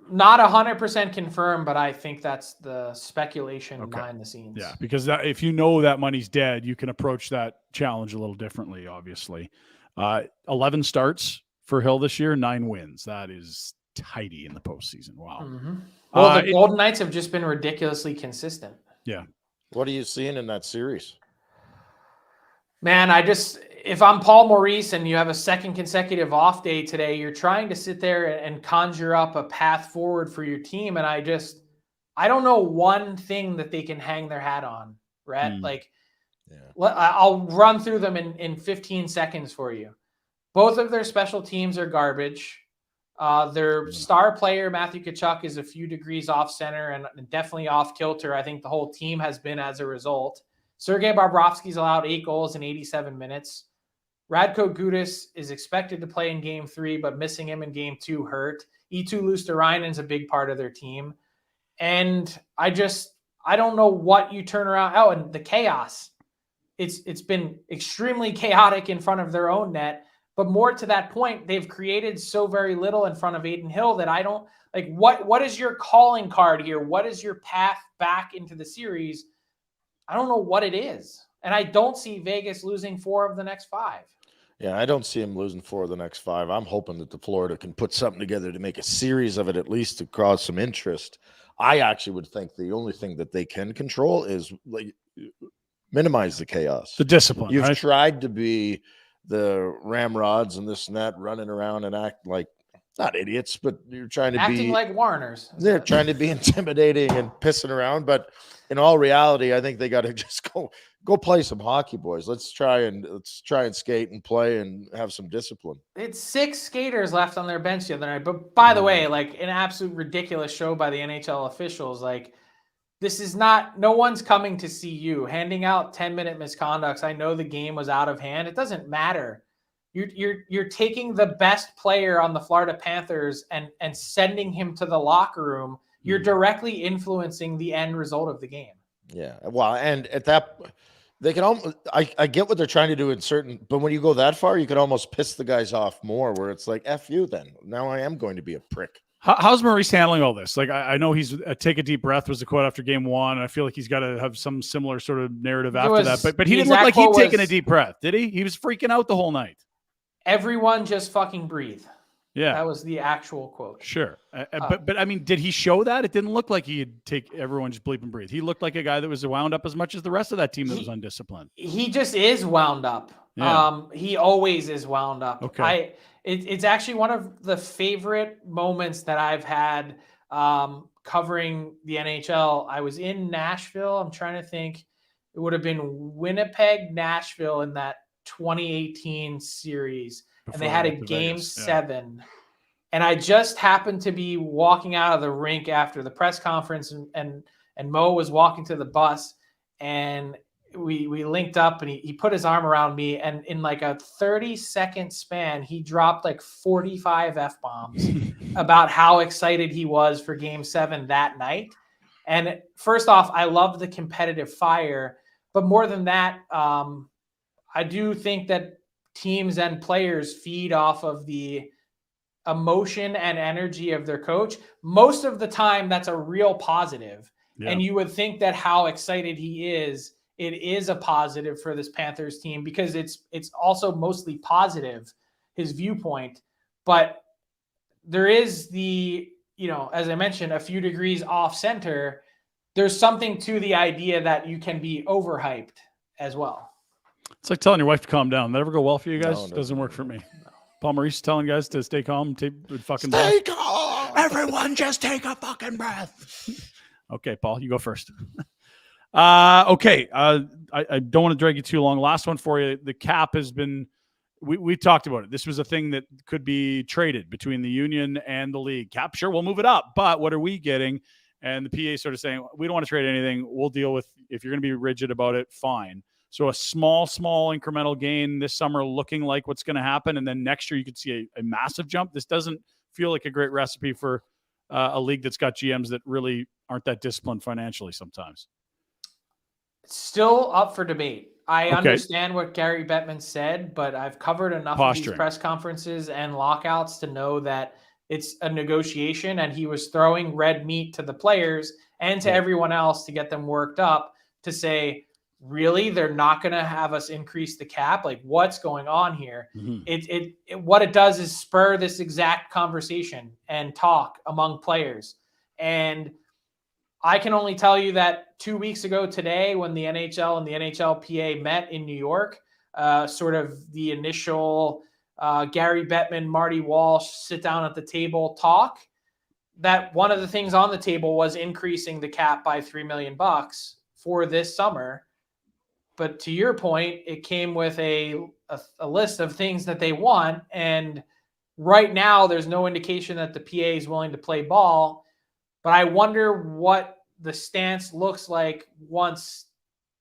Not 100% confirmed, but I think that's the speculation behind the scenes. Yeah, because if you know that money's dead, you can approach that challenge a little differently, obviously. 11 starts for Hill this year, 9 wins. That is tidy in the postseason. Wow. Mm-hmm. Well, the Golden Knights have just been ridiculously consistent. Yeah. What are you seeing in that series? Man, if I'm Paul Maurice and you have a second consecutive off day today, you're trying to sit there and conjure up a path forward for your team. And I don't know one thing that they can hang their hat on, Rhett. I'll run through them in 15 seconds for you. Both of their special teams are garbage. Their star player, Matthew Tkachuk, is a few degrees off center and definitely off kilter. I think the whole team has been as a result. Sergei Bobrovsky's allowed 8 goals in 87 minutes. Radko Gudas is expected to play in Game 3, but missing him in Game 2 hurt. Eetu Luosterainen's a big part of their team. And I don't know what you turn around. Oh, and the chaos. It's been extremely chaotic in front of their own net. But more to that point, they've created so very little in front of Adin Hill that I don't like. What is your calling card here? What is your path back into the series? I don't know what it is. And I don't see Vegas losing 4 of the next 5. Yeah, I don't see him losing 4 of the next 5. I'm hoping that the Florida can put something together to make a series of it, at least to cause some interest. I actually would think the only thing that they can control is like minimize the chaos. The discipline. You've right? tried to be the ramrods and this and that, running around and act like not idiots, but you're trying to acting be like Warners. They're trying to be intimidating and pissing around, but in all reality, I think they got to just go play some hockey, boys. Let's try and skate and play and have some discipline. It's 6 skaters left on their bench the other night. But by the way, like an absolute ridiculous show by the NHL officials. Like this is not, no one's coming to see you handing out 10-minute misconducts. I know the game was out of hand. It doesn't matter. You're taking the best player on the Florida Panthers and sending him to the locker room. You're directly influencing the end result of the game. Yeah. Well, and at that, they can almost, I get what they're trying to do in certain, but when you go that far, you can almost piss the guys off more where it's like, F you then. Now I am going to be a prick. How's Maurice handling all this? Like, I know he's take a deep breath was the quote after game 1. And I feel like he's got to have some similar sort of narrative after that. But he didn't look like he'd taken a deep breath, did he? He was freaking out the whole night. Everyone just fucking breathe. Yeah. That was the actual quote. Sure. But I mean, did he show that? It didn't look like he'd take everyone just bleep and breathe. He looked like a guy that was wound up as much as the rest of that team that was undisciplined. He just is wound up. Yeah. He always is wound up. Okay. It's actually one of the favorite moments that I've had covering the NHL. I was in Nashville. I'm trying to think. It would have been Winnipeg, Nashville in that 2018 series. And they had a game 7. And I just happened to be walking out of the rink after the press conference and Mo was walking to the bus and we linked up and he put his arm around me and in like a 30-second span, he dropped like 45 F-bombs about how excited he was for game 7 that night. And first off, I love the competitive fire, but more than that, I do think that teams and players feed off of the emotion and energy of their coach. Most of the time, that's a real positive. Yeah. And you would think that how excited he is, it is a positive for this Panthers team because it's also mostly positive, his viewpoint. But there is the, as I mentioned, a few degrees off center. There's something to the idea that you can be overhyped as well. It's like telling your wife to calm down. That ever go well for you guys? No, it doesn't work for me. Paul Maurice telling guys to stay calm, fucking Stay breath. calm. Everyone just take a fucking breath. Okay, Paul, you go first. Okay. I don't want to drag you too long. Last one for you. The cap has been, we talked about it. This was a thing that could be traded between the union and the league. Cap, sure, we'll move it up, but what are we getting? And the PA sort of saying, we don't want to trade anything. We'll deal with, if you're going to be rigid about it, fine. So a small incremental gain this summer looking like what's going to happen. And then next year you could see a massive jump. This doesn't feel like a great recipe for a league that's got GMs that really aren't that disciplined financially sometimes. Still up for debate. I understand what Gary Bettman said, but I've covered enough of these press conferences and lockouts to know that it's a negotiation, and he was throwing red meat to the players and to everyone else to get them worked up to say, really, they're not going to have us increase the cap? Like, what's going on here? Mm-hmm. What it does is spur this exact conversation and talk among players. And I can only tell you that 2 weeks ago today, when the NHL and the NHLPA met in New York, sort of the initial Gary Bettman, Marty Walsh sit down at the table talk, that one of the things on the table was increasing the cap by $3 million for this summer. But to your point, it came with a list of things that they want. And right now, there's no indication that the PA is willing to play ball. But I wonder what the stance looks like once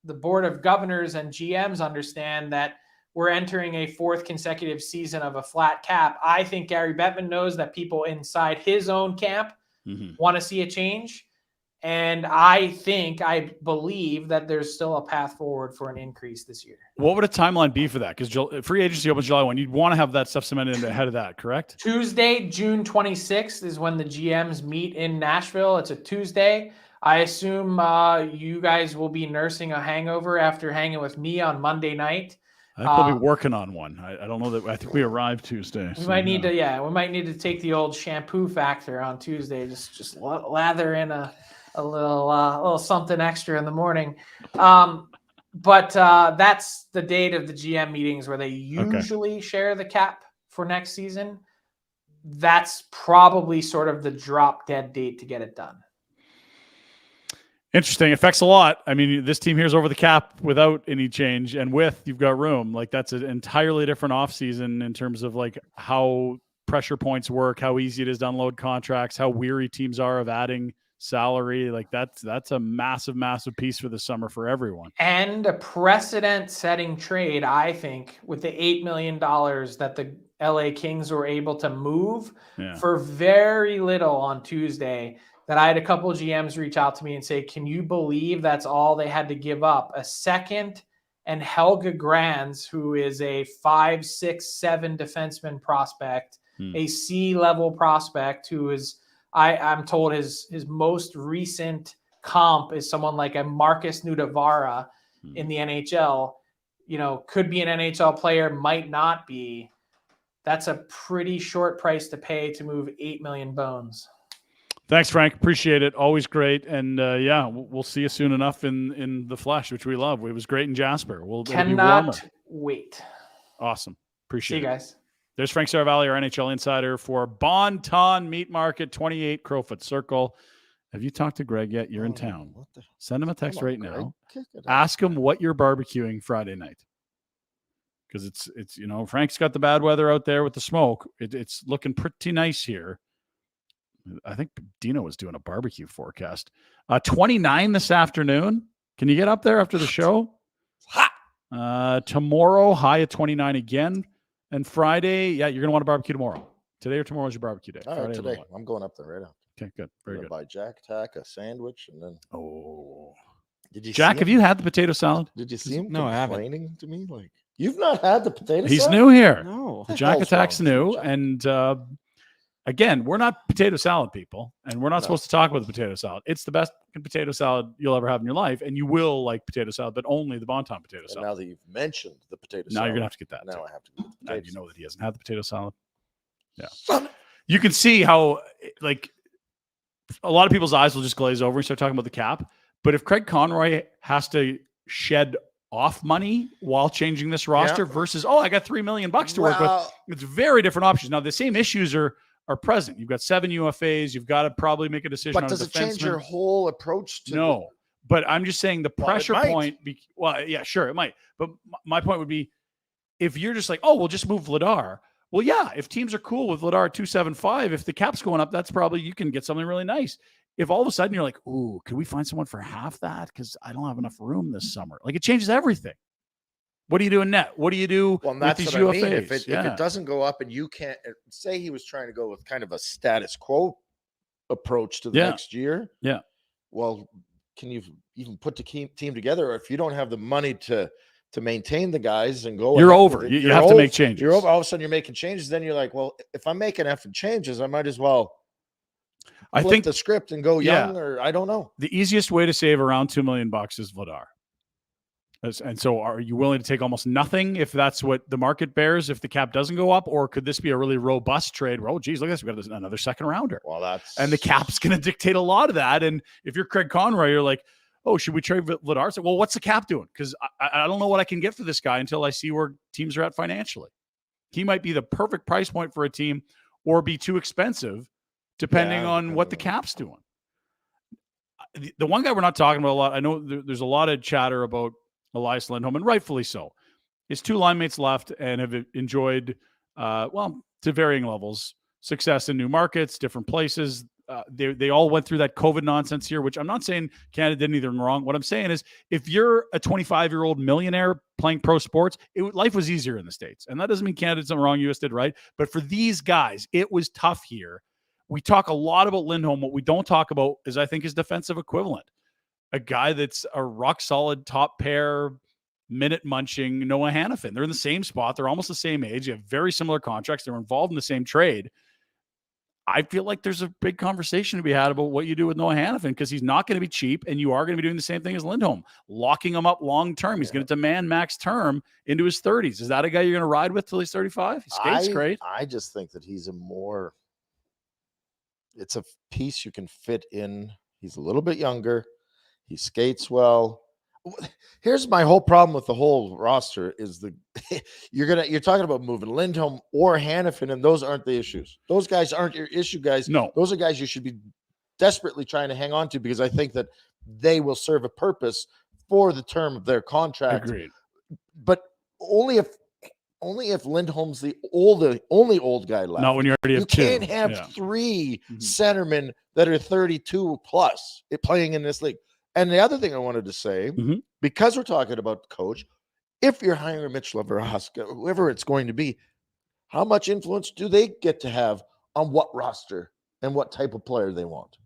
the Board of Governors and GMs understand that we're entering a fourth consecutive season of a flat cap. I think Gary Bettman knows that people inside his own camp want to see a change. And I believe that there's still a path forward for an increase this year. What would a timeline be for that? Because free agency opens July 1. You'd want to have that stuff cemented ahead of that, correct? Tuesday, June 26th is when the GMs meet in Nashville. It's a Tuesday. I assume you guys will be nursing a hangover after hanging with me on Monday night. I think we'll be working on one. I don't know that. I think we arrive Tuesday. We might need to. We might need to take the old shampoo factor on Tuesday. Just lather in a little something extra in the morning. But that's the date of the GM meetings where they usually share the cap for next season. That's probably sort of the drop dead date to get it done. Interesting. Affects a lot. I mean, this team here is over the cap without any change, and with you've got room. Like, that's an entirely different offseason in terms of like how pressure points work, how easy it is to unload contracts, how weary teams are of adding salary. Like that's a massive piece for the summer for everyone. And a precedent-setting trade, I think, with the $8 million that the LA Kings were able to move for very little on Tuesday. That I had a couple of GMs reach out to me and say, can you believe that's all they had to give up? A second and Helge Grans, who is a 5, 6, 7 defenseman prospect, a C-level prospect who is, I'm told his most recent comp is someone like a Marcus Nudavara in the NHL, could be an NHL player, might not be. That's a pretty short price to pay to move 8 million bones. Thanks, Frank. Appreciate it. Always great. And we'll see you soon enough in the flesh, which we love. It was great in Jasper. Cannot wait. Awesome. Appreciate it. See you guys. There's Frank Seravalli, our NHL insider for Bon Ton Meat Market, 28 Crowfoot Circle. Have you talked to Greg yet? You're in town. Send him a text right now. Ask him what you're barbecuing Friday night. Because it's Frank's got the bad weather out there with the smoke. It's looking pretty nice here. I think Dino was doing a barbecue forecast. 29 this afternoon. Can you get up there after the show? It's hot. Tomorrow, high at 29 again. And Friday, you're going to want to barbecue tomorrow. Today or tomorrow is your barbecue day. All right, today. I'm going up there right now. Okay, good. Very good. Buy Jack Tack a sandwich and then. Oh. Did you Jack, have you had the potato salad? Did you see him complaining to me? Like, you've not had the potato salad? He's new here. No. The Jack Attack's new. And again, we're not potato salad people, and we're not supposed to talk about the potato salad. It's the best potato salad you'll ever have in your life, and you will like potato salad, but only the Bon Ton potato salad. Now that you've mentioned the potato salad, now you're gonna have to get that. Now I have to get the potato. You know that he hasn't had the potato salad. Yeah, you can see how like a lot of people's eyes will just glaze over and start talking about the cap. But if Craig Conroy has to shed off money while changing this roster versus, I got $3 million to work with. It's very different options. Now, the same issues are present. You've got 7 UFAs. You've got to probably make a decision on a defenseman. But does it change your whole approach to No. But I'm just saying the pressure point. Yeah, sure, it might. But my point would be, if you're just like, we'll just move Vladar. Well, yeah, if teams are cool with Vladar at 275, if the cap's going up, that's probably, you can get something really nice. If all of a sudden you're like, ooh, could we find someone for half that? Because I don't have enough room this summer. Like, it changes everything. What do you do in net? What do you do with these UFAs? I mean. If it doesn't go up and you can't, say he was trying to go with kind of a status quo approach to the next year. Yeah. Well, can you even put the team together? Or if you don't have the money to maintain the guys and go, you're over. You have to make changes. You're over. All of a sudden you're making changes. Then you're like, well, if I'm making effing changes, I might as well flip the script and go young, or I don't know. The easiest way to save around $2 million is Vladar. And so are you willing to take almost nothing if that's what the market bears, if the cap doesn't go up? Or could this be a really robust trade where, look at this, we've got another second rounder. Well, and the cap's going to dictate a lot of that. And if you're Craig Conroy, you're like, should we trade Vladar? So, well, what's the cap doing? Because I don't know what I can get for this guy until I see where teams are at financially. He might be the perfect price point for a team or be too expensive depending on what the cap's doing. The one guy we're not talking about a lot, I know there's a lot of chatter about Elias Lindholm, and rightfully so. His 2 line mates left and have enjoyed, to varying levels, success in new markets, different places. They all went through that COVID nonsense here, which I'm not saying Canada did anything wrong. What I'm saying is, if you're a 25-year-old millionaire playing pro sports, life was easier in the States. And that doesn't mean Canada did something wrong, US did right. But for these guys, it was tough here. We talk a lot about Lindholm. What we don't talk about is, I think, his defensive equivalent. A guy that's a rock-solid top pair, minute-munching Noah Hannafin. They're in the same spot. They're almost the same age. They have very similar contracts. They're involved in the same trade. I feel like there's a big conversation to be had about what you do with Noah Hannafin, because he's not going to be cheap, and you are going to be doing the same thing as Lindholm, locking him up long-term. He's going to demand max term into his 30s. Is that a guy you're going to ride with till he's 35? He skates great. I just think that it's a piece you can fit in. He's a little bit younger. He skates well. Here's my whole problem with the whole roster is you're talking about moving Lindholm or Hannafin, and those aren't the issues. Those guys aren't your issue guys. No. Those are guys you should be desperately trying to hang on to, because I think that they will serve a purpose for the term of their contract. Agreed. But only if Lindholm's the only old guy left. Not when you already have 2. You can't have 3 centermen that are 32 plus playing in this league. And the other thing I wanted to say, because we're talking about the coach, if you're hiring Mitch Leverhofsky, whoever it's going to be, how much influence do they get to have on what roster and what type of player they want?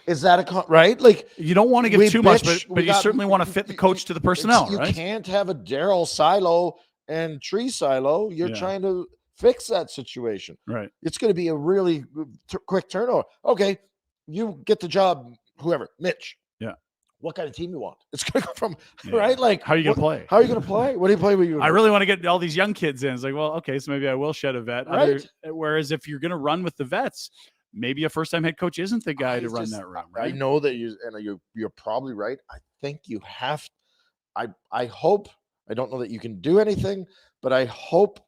Is that right? Like, you don't want to give too much, but you certainly want to fit the coach to the personnel, right? You can't have a Daryl silo and Tree silo. You're trying to fix that situation. Right. It's going to be a really quick turnover. Okay, you get the job, whoever, Mitch. Yeah. What kind of team you want? It's going to go from, right? Like, how are you going to play? How are you going to play? What do you play with you? I really want to get all these young kids in. It's like, well, okay, so maybe I will shed a vet. Right. Whereas if you're going to run with the vets, maybe a first-time head coach isn't the guy to run that room, right? I know that you're probably right. I think you have. I hope. I don't know that you can do anything, but I hope.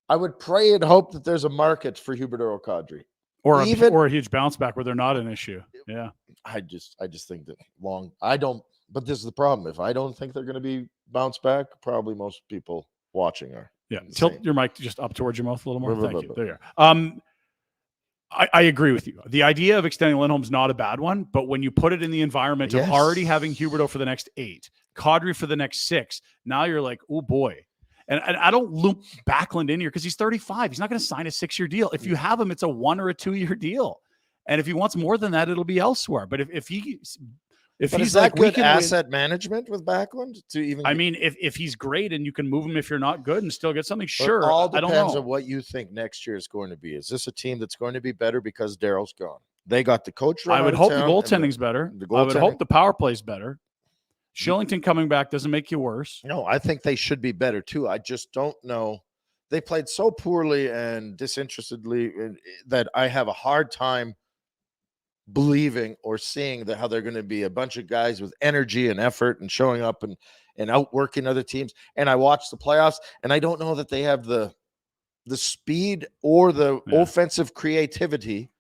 I would pray and hope that there's a market for Hubert or Kadri. Or a huge bounce back where they're not an issue. Yeah. I just think that but this is the problem. If I don't think they're going to be bounce back, probably most people watching are. Yeah. Tilt your mic just up towards your mouth a little more. Thank you. There you are. I agree with you. The idea of extending Lindholm's not a bad one, but when you put it in the environment of already having Huberdeau for the next 8, Kadri for the next 6, now you're like, oh boy. And I don't loop Backlund in here because he's 35. He's not going to sign a 6-year deal. If you have him, it's a 1 or a 2-year deal. And if he wants more than that, it'll be elsewhere. But if he's like good asset management with Backlund to even. I mean, if he's great and you can move him if you're not good and still get something, sure. It all depends on what you think next year is going to be. Is this a team that's going to be better because Daryl's gone? They got the coach. I would hope the goaltending's better. I would hope the power play's better. Shillington coming back doesn't make you worse. No, I think they should be better too. I just don't know. They played so poorly and disinterestedly that I have a hard time believing or seeing that how they're going to be a bunch of guys with energy and effort and showing up and outworking other teams. And I watch the playoffs, and I don't know that they have the speed or the offensive creativity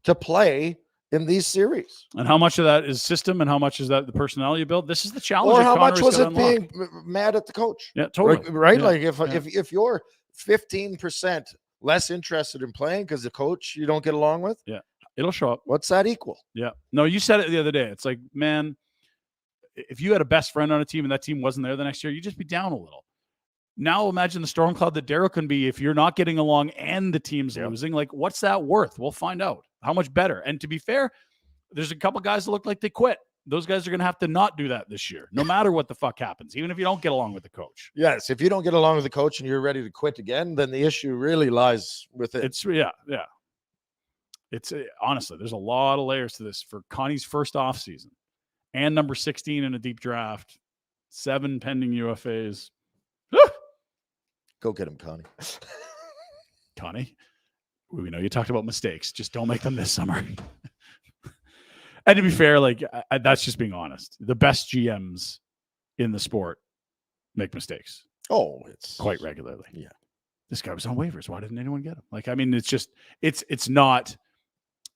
to play in these series. And how much of that is system and how much is that the personnel you build? This is the challenge. Or how much was it being mad at the coach? Yeah, totally. Right? Yeah. Like if you're 15% less interested in playing because the coach you don't get along with, it'll show up. What's that equal? Yeah. No, you said it the other day. It's like, man, if you had a best friend on a team and that team wasn't there the next year, you'd just be down a little. Now imagine the storm cloud that Daryl can be if you're not getting along and the team's losing. Like, what's that worth? We'll find out. How much better? And to be fair, there's a couple guys that look like they quit. Those guys are going to have to not do that this year, no matter what the fuck happens, even if you don't get along with the coach. Yes, if you don't get along with the coach and you're ready to quit again, then the issue really lies with it. It's It's honestly, there's a lot of layers to this for Connie's first offseason and number 16 in a deep draft, 7 pending UFAs. Go get him, Connie. Connie, we know you talked about mistakes. Just don't make them this summer. And to be fair, like that's just being honest. The best GMs in the sport make mistakes. Oh, it's quite regularly. Yeah. This guy was on waivers. Why didn't anyone get him? Like, I mean, it's just, it's not,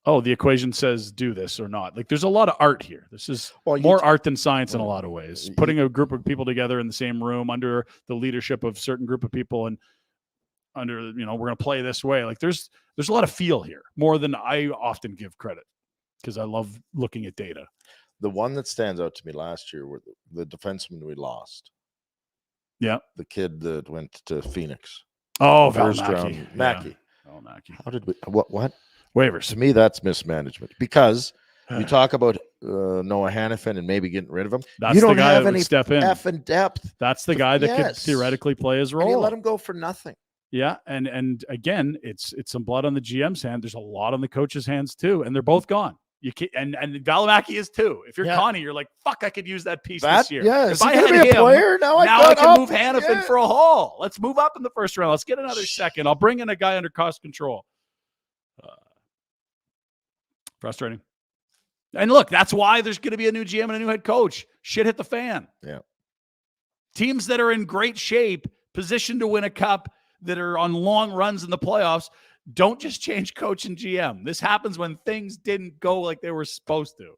oh, the equation says do this or not. Like, there's a lot of art here. This is more art than science in a lot of ways. Putting a group of people together in the same room under the leadership of a certain group of people and under, we're going to play this way. Like, there's a lot of feel here, more than I often give credit, because I love looking at data. The one that stands out to me last year were the defenseman we lost. Yeah. The kid that went to Phoenix. Oh, first Val round. Mackey. Yeah. Oh, Mackey. How did we, what? Waivers. To me, that's mismanagement, because you talk about Noah Hannafin and maybe getting rid of him. That's you don't the guy have that any would step in. effing depth. That's the guy that could theoretically play his role. And you let him go for nothing. Yeah, and again, it's some blood on the GM's hand. There's a lot on the coach's hands too, and they're both gone. You can't, and Valimaki is too. If you're Connie, you're like, fuck, I could use that piece this year. Yeah, if I had be a him, player, now I can move Hannafin for a haul. Let's move up in the first round. Let's get another second. I'll bring in a guy under cost control. Frustrating. And look, that's why there's going to be a new GM and a new head coach. Shit hit the fan. Yeah. Teams that are in great shape, positioned to win a cup, that are on long runs in the playoffs, don't just change coach and GM. This happens when things didn't go like they were supposed to.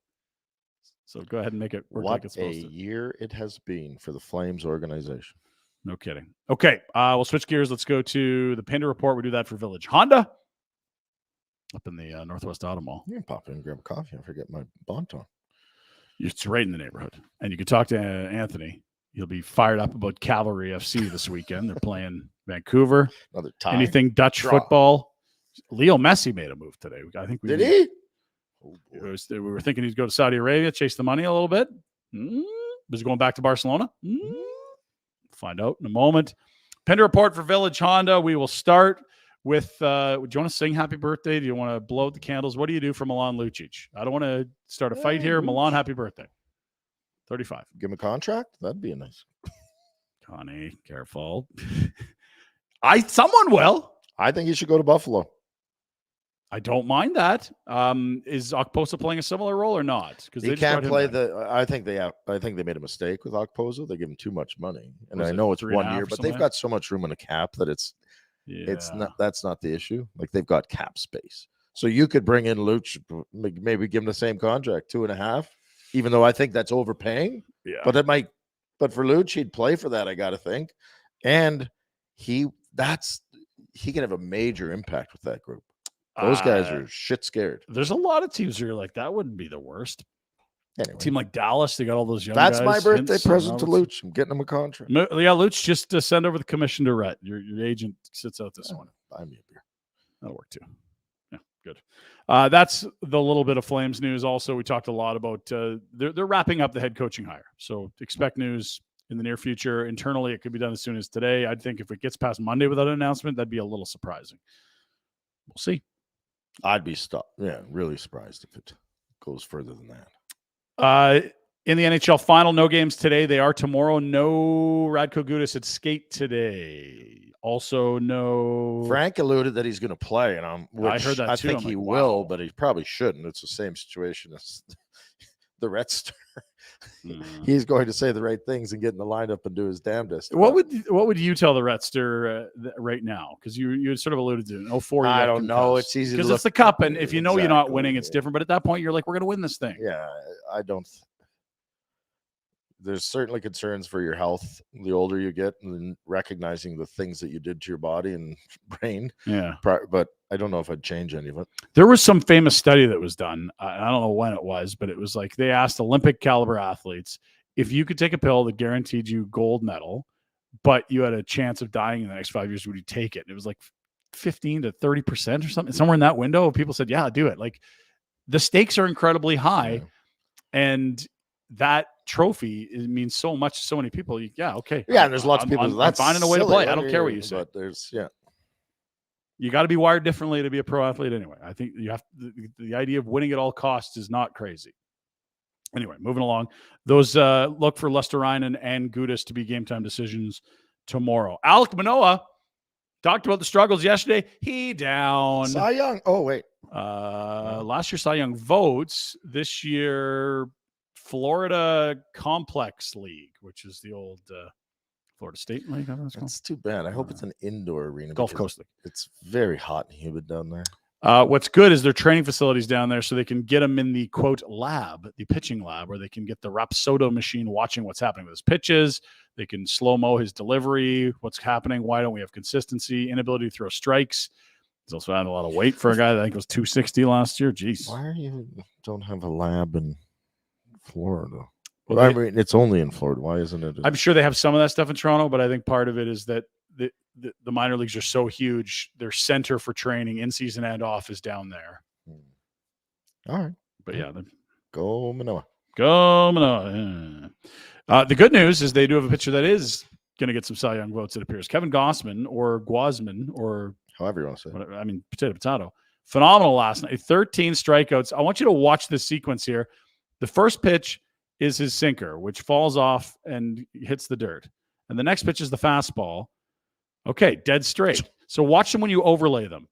So go ahead and make it work like it's supposed to. What a year it has been for the Flames organization. No kidding. Okay, we'll switch gears. Let's go to the Pinder report. We do that for Village Honda up in the Northwest Auto Mall. You can pop in and grab a coffee. I forget my Bonton. It's right in the neighborhood. And you can talk to Anthony. He'll be fired up about Cavalry FC this weekend. They're playing Vancouver. Another tie. Anything Dutch football. Leo Messi made a move today. I think we did he? We were thinking he'd go to Saudi Arabia, chase the money a little bit. Was he going back to Barcelona? Find out in a moment. Pinder report for Village Honda. We will start with, do you want to sing happy birthday? Do you want to blow out the candles? What do you do for Milan Lucic? I don't want to start a fight here. Milan, happy birthday. 35. Give him a contract? That'd be a nice. Connie, careful. Someone will. I think he should go to Buffalo. I don't mind that. Is Okposo playing a similar role or not? Because he can't play I think they made a mistake with Okposo. They give him too much money, and I know it's 1 year, but they've got so much room in the cap that it's not. That's not the issue. Like, they've got cap space, so you could bring in Luch, maybe give him the same contract, 2.5. Even though I think that's overpaying. Yeah, but it might. But for Luch, he'd play for that. I got to think, and he can have a major impact with that group. Those guys are shit scared. There's a lot of teams where you're like, that wouldn't be the worst. Anyway. A team like Dallas, they got all those young guys. That's my birthday present to Luch. I'm getting him a contract. Yeah, Luch, just send over the commission to Rhett. Your agent sits out this one. Buy me a beer. That'll work too. Yeah, good. That's the little bit of Flames news. Also, we talked a lot about they're wrapping up the head coaching hire. So expect news in the near future. Internally, it could be done as soon as today. I'd think if it gets past Monday without an announcement, that'd be a little surprising. We'll see. I'd be really surprised if it goes further than that. In the NHL final, no games today. They are tomorrow. No Radko Gudas at skate today. Also, no. Frank alluded that he's going to play, and I heard that I too. think I'm he like, will, wow. but he probably shouldn't. It's the same situation as the Red Star. He's going to say the right things and get in the lineup and do his damnedest. What would you tell the Retster right now? Because you sort of alluded to it. 04. I don't know. It's easy because to it's the cup, and if you know you're not winning, it's Exactly. different. But at that point, you're like, we're going to win this thing. Yeah, I don't. There's certainly concerns for your health the older you get, and recognizing the things that you did to your body and brain. Yeah. But I don't know if I'd change any of it. There was some famous study that was done. I don't know when it was, but it was like they asked Olympic caliber athletes if you could take a pill that guaranteed you gold medal, but you had a chance of dying in the next 5 years, would you take it? And it was like 15 to 30% or something, somewhere in that window. People said, yeah, do it. Like the stakes are incredibly high, and that trophy means so much to so many people. Okay. Yeah, and there's lots of people I'm that's finding a way to silly. play. I don't care what you say. But there's You got to be wired differently to be a pro athlete anyway. I think you have the idea of winning at all costs is not crazy. Anyway, moving along. Those look for Lesterainen and Gudas to be game time decisions tomorrow. Alec Manoah talked about the struggles yesterday. He down. Cy Young. Oh, wait. Last year, Cy Young votes. This year, Florida Complex League, which is the old Florida State League. That's too bad. I hope it's an indoor arena. Gulf Coast League. It's very hot and humid down there. What's good is their training facilities down there, so they can get them in the quote lab, the pitching lab, where they can get the Rapsodo machine watching what's happening with his pitches. They can slow-mo his delivery, what's happening, why don't we have consistency, inability to throw strikes. He's also had a lot of weight for a guy that I think was 260 last year. Jeez. Why don't have a lab in Florida? Well, I mean, it's only in Florida. Why isn't it? I'm sure they have some of that stuff in Toronto, but I think part of it is that the minor leagues are so huge. Their center for training in season and off is down there. All right. But yeah, Go Manoah. Go Manoah. The good news is they do have a pitcher that is going to get some Cy Young votes, it appears. Kevin Gossman or Guasman, or however you want to say it. Whatever, I mean, potato. Phenomenal last night. 13 strikeouts. I want you to watch this sequence here. The first pitch is his sinker, which falls off and hits the dirt. And the next pitch is the fastball. Okay, dead straight. So watch them when you overlay them.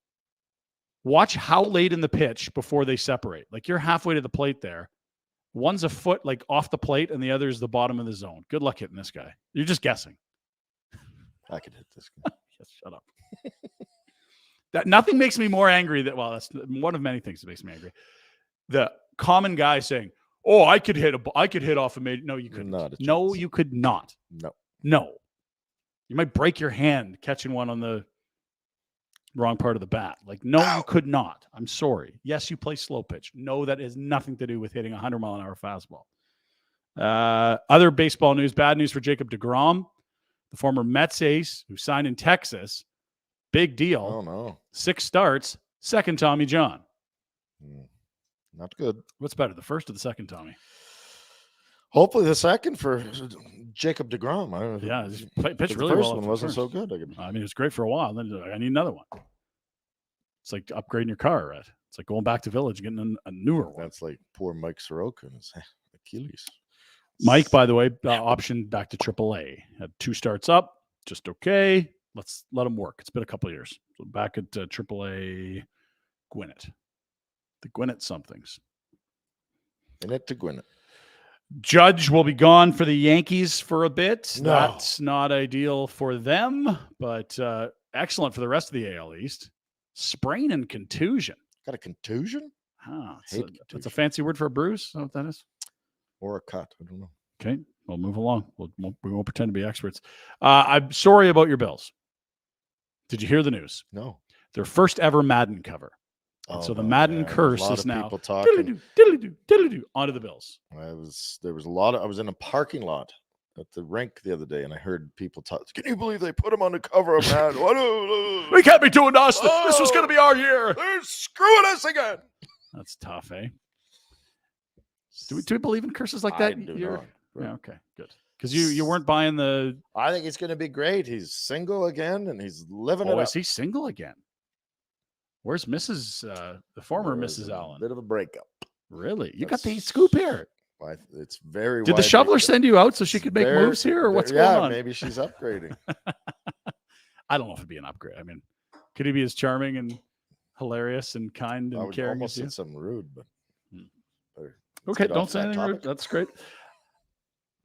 Watch how late in the pitch before they separate. Like you're halfway to the plate there. One's a foot like off the plate and the other is the bottom of the zone. Good luck hitting this guy. You're just guessing. I could hit this guy. Yes, shut up. That nothing makes me more angry that's one of many things that makes me angry. The common guy saying, "Oh, I could hit off a major." No, you couldn't. No, you could not. No. You might break your hand catching one on the wrong part of the bat. Like, no, you could not. I'm sorry. Yes, you play slow pitch. No, that has nothing to do with hitting a 100-mile-an-hour fastball. Other baseball news, bad news for Jacob deGrom, the former Mets ace who signed in Texas. Big deal. Oh, no. 6 starts, second Tommy John. Not good. What's better, the first or the second Tommy? Hopefully the second for Jacob deGrom. Yeah, he pitched really the first well. one wasn't so good. I mean, it was great for a while. Then I need another one. It's like upgrading your car, right? It's like going back to Village, getting a newer one. That's like poor Mike Soroka and his Achilles. Mike, by the way, optioned back to AAA. Had 2 starts up, just okay. Let's let him work. It's been a couple of years. So back at AAA Gwinnett. The Gwinnett somethings. Gwinnett to Gwinnett. Judge will be gone for the Yankees for a bit. No. That's not ideal for them, but excellent for the rest of the AL East. Sprain and contusion. Got a contusion? That's a fancy word for a bruise. Is that what that is? Or a cut. I don't know. Okay, we'll move along. We won't pretend to be experts. I'm sorry about your Bills. Did you hear the news? No. Their first ever Madden cover. And so the Madden curse is now onto the Bills. There was a lot of. I was in a parking lot at the rink the other day, and I heard people talk. Can you believe they put him on the cover of Madden? We can't be doing this. This was going to be our year. They're screwing us again. That's tough, eh? Do we believe in curses like that? I do not. Yeah, okay, good. Because you weren't buying the. I think it's going to be great. He's single again, and he's living it up. Is he single again? Where's Mrs. The former Mrs. Allen? Bit of a breakup. Really? You got the scoop here. It's very. Did the widely shoveler accepted. send you out so she could make moves here, or what's going on? Maybe she's upgrading. I don't know if it'd be an upgrade. I mean, could he be as charming and hilarious and kind I and would caring almost as you? say something rude, but Okay, get don't off say that anything rude. topic. That's great.